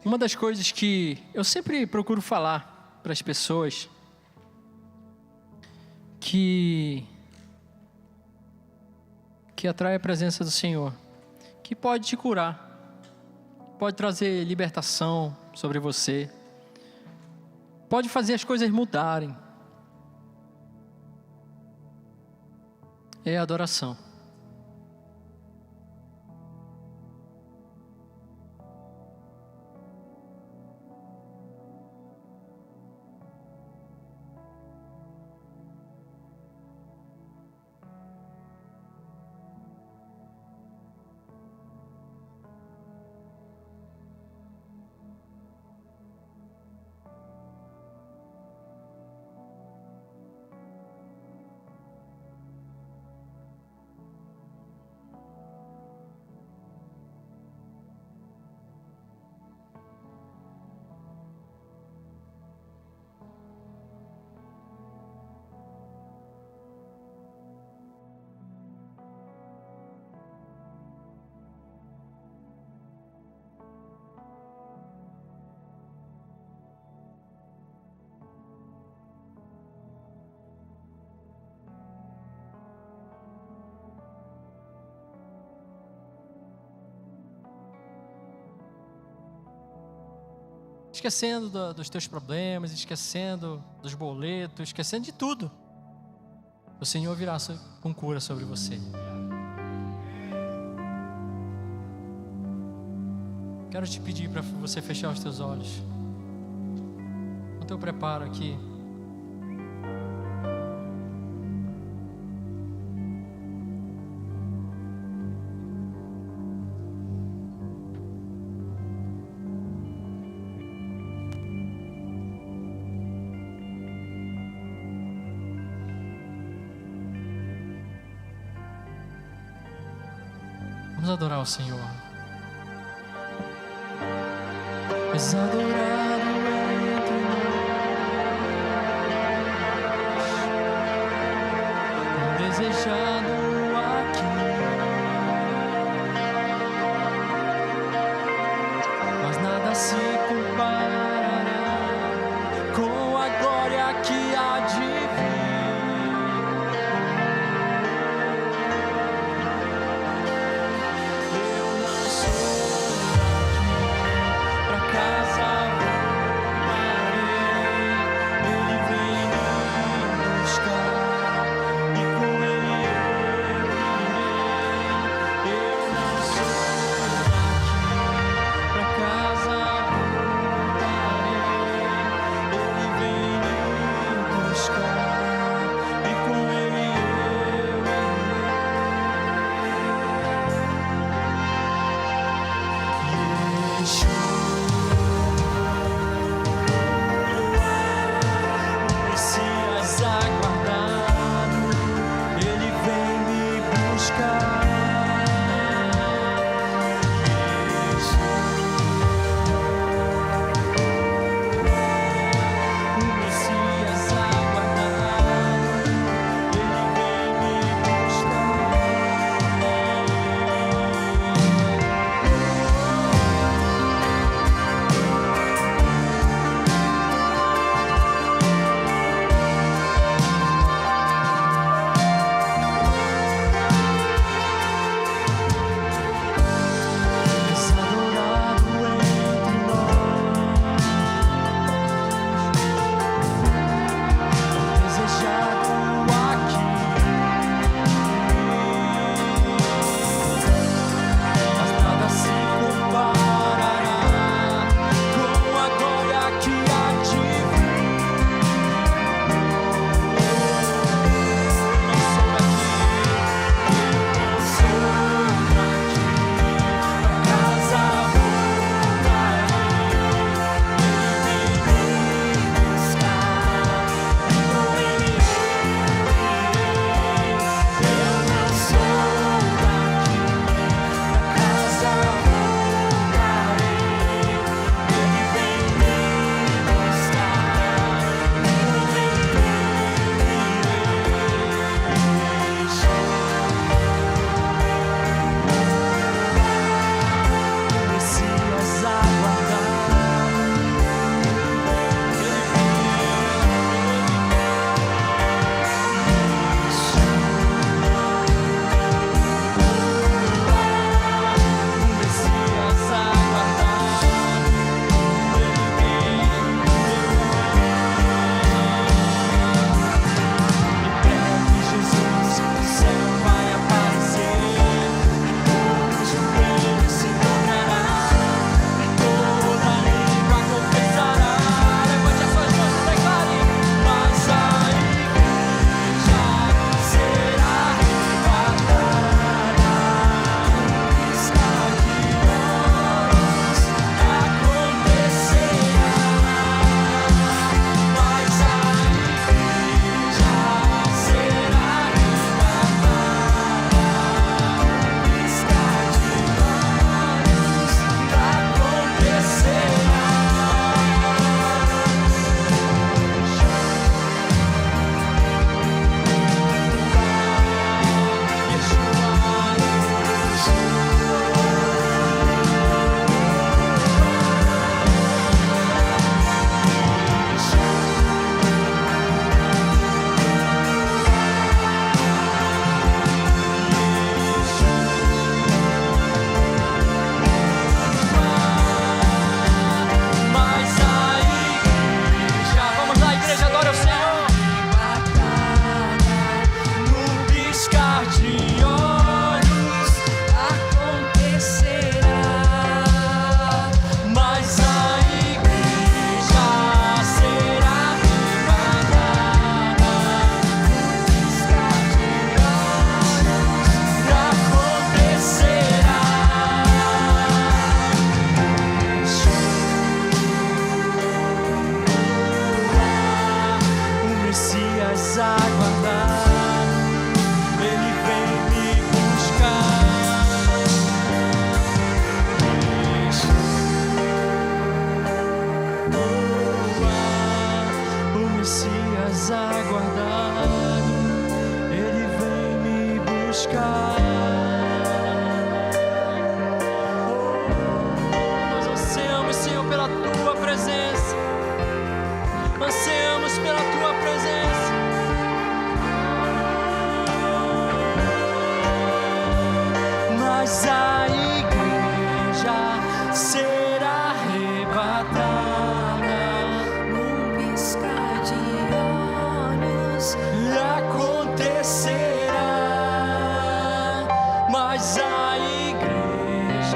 Speaker 1: Uma das coisas que eu sempre procuro falar para as pessoas que atrai a presença do Senhor, que pode te curar, pode trazer libertação sobre você, pode fazer as coisas mudarem, é a adoração. esquecendo dos teus problemas, esquecendo dos boletos, esquecendo de tudo, o Senhor virá com cura sobre você. Quero te pedir para você fechar os teus olhos. No teu preparo aqui. Vamos adorar o Senhor. És adorado entre nós, desejado aqui, mas nada se comparará com a glória que há de vir.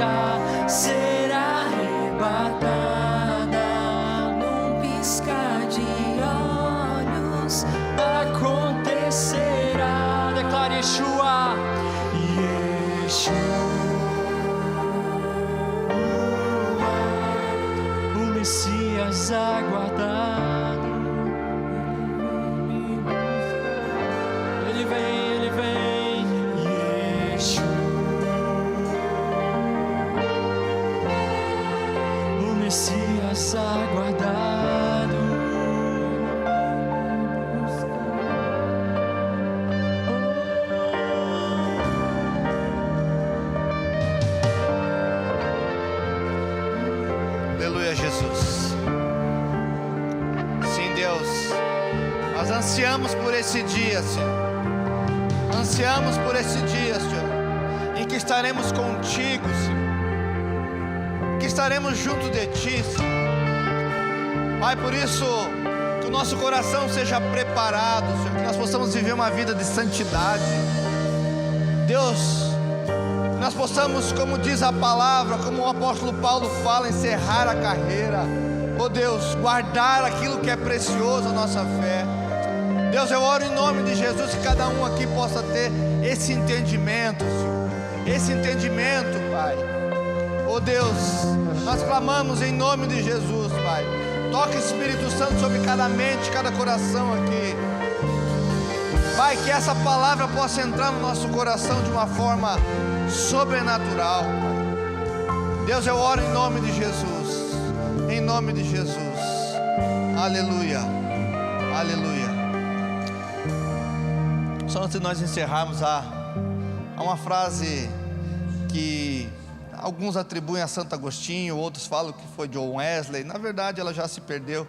Speaker 1: já será arrebatada num piscar de olhos. Acontecerá. Declare Yeshua, Yeshua, o Messias aguardado. Ele vem, Yeshua, o Messias aguardado.
Speaker 2: Aleluia, Jesus. Sim, Deus, nós ansiamos por esse dia, Senhor. Ansiamos por esse dia, Senhor, em que estaremos contigo, Senhor, que estaremos junto de Ti, Senhor. Pai, por isso, que o nosso coração seja preparado, Senhor, que nós possamos viver uma vida de santidade. Deus, que nós possamos, como diz a palavra, como o apóstolo Paulo fala, encerrar a carreira. Oh Deus, guardar aquilo que é precioso, a nossa fé. Deus, eu oro em nome de Jesus, que cada um aqui possa ter esse entendimento, Senhor. Esse entendimento, Pai. Oh Deus, nós clamamos em nome de Jesus, Pai. Toca Espírito Santo sobre cada mente, cada coração aqui. Pai, que essa palavra possa entrar no nosso coração de uma forma sobrenatural, Pai. Deus, eu oro em nome de Jesus. Em nome de Jesus. Aleluia. Aleluia. Só antes de nós encerrarmos, há uma frase que alguns atribuem a Santo Agostinho, outros falam que foi John Wesley. Na verdade ela já se perdeu,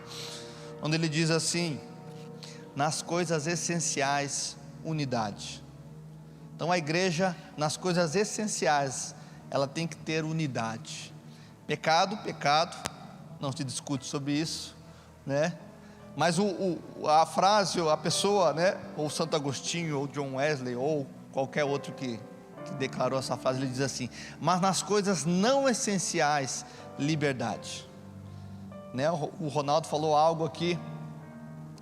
Speaker 2: onde ele diz assim: nas coisas essenciais, unidade. Então a igreja, nas coisas essenciais, ela tem que ter unidade. Pecado, não se discute sobre isso, né? Mas a frase, a pessoa, né? Ou Santo Agostinho, ou John Wesley, ou qualquer outro que declarou essa frase, ele diz assim: mas nas coisas não essenciais, liberdade, né? O Ronaldo falou algo aqui,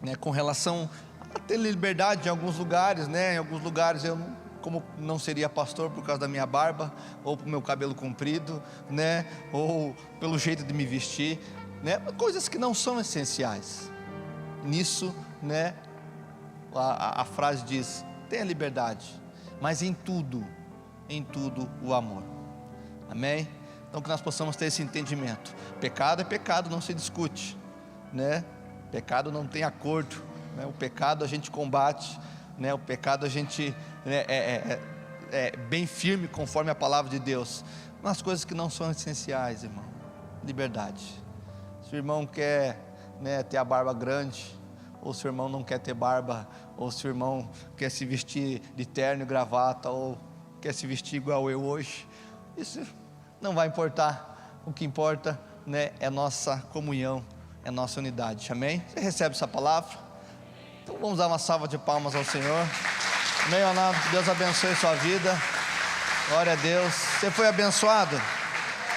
Speaker 2: né, com relação a ter liberdade em alguns lugares, né? Em alguns lugares eu, como não seria pastor por causa da minha barba, ou pro meu cabelo comprido, né? Ou pelo jeito de me vestir, né? Coisas que não são essenciais. Nisso, né? A frase diz: tenha liberdade, mas em tudo o amor. Amém? Então que nós possamos ter esse entendimento. Pecado é pecado, não se discute, né? Pecado não tem acordo, né? O pecado a gente combate, né? O pecado a gente é bem firme conforme a palavra de Deus. Nas coisas que não são essenciais, irmão, liberdade. Se o irmão quer, né, ter a barba grande, ou se o irmão não quer ter barba, ou se o irmão quer se vestir de terno e gravata, ou quer se vestir igual eu hoje, isso não vai importar. O que importa, né, é nossa comunhão, é nossa unidade. Amém? Você recebe essa palavra? Então vamos dar uma salva de palmas ao Senhor. Amém, amado? Deus abençoe sua vida. Glória a Deus. Você foi abençoado?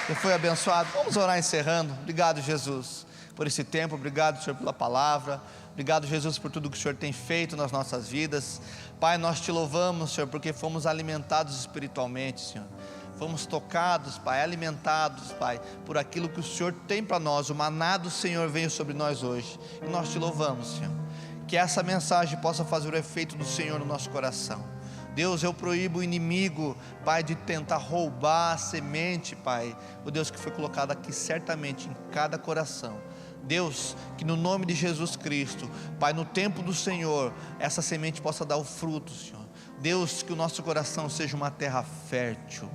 Speaker 2: Você foi abençoado? Vamos orar encerrando. Obrigado, Jesus, por esse tempo. Obrigado, Senhor, pela palavra. Obrigado, Jesus, por tudo que o Senhor tem feito nas nossas vidas. Pai, nós te louvamos, Senhor, porque fomos alimentados espiritualmente, Senhor. Fomos tocados, Pai, alimentados, Pai, por aquilo que o Senhor tem para nós. O maná do Senhor veio sobre nós hoje, e nós te louvamos, Senhor. Que essa mensagem possa fazer o efeito do Senhor no nosso coração. Deus, eu proíbo o inimigo, Pai, de tentar roubar a semente, Pai, o Deus que foi colocado aqui certamente em cada coração. Deus, que no nome de Jesus Cristo, Pai, no tempo do Senhor, essa semente possa dar o fruto, Senhor. Deus, que o nosso coração seja uma terra fértil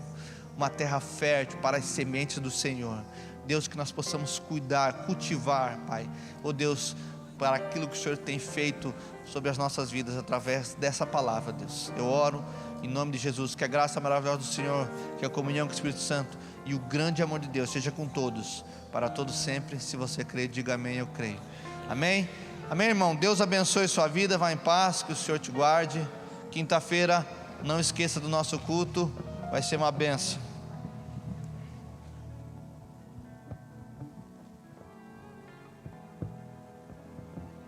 Speaker 2: para as sementes do Senhor. Deus, que nós possamos cuidar, cultivar, Pai, oh Deus, para aquilo que o Senhor tem feito sobre as nossas vidas através dessa palavra, Deus. Eu oro em nome de Jesus, que a graça maravilhosa do Senhor, que a comunhão com o Espírito Santo e o grande amor de Deus seja com todos, para todos sempre. Se você crê, diga amém, eu creio. Amém? Amém, irmão? Deus abençoe sua vida, vá em paz, que o Senhor te guarde. Quinta-feira, não esqueça do nosso culto, vai ser uma bênção.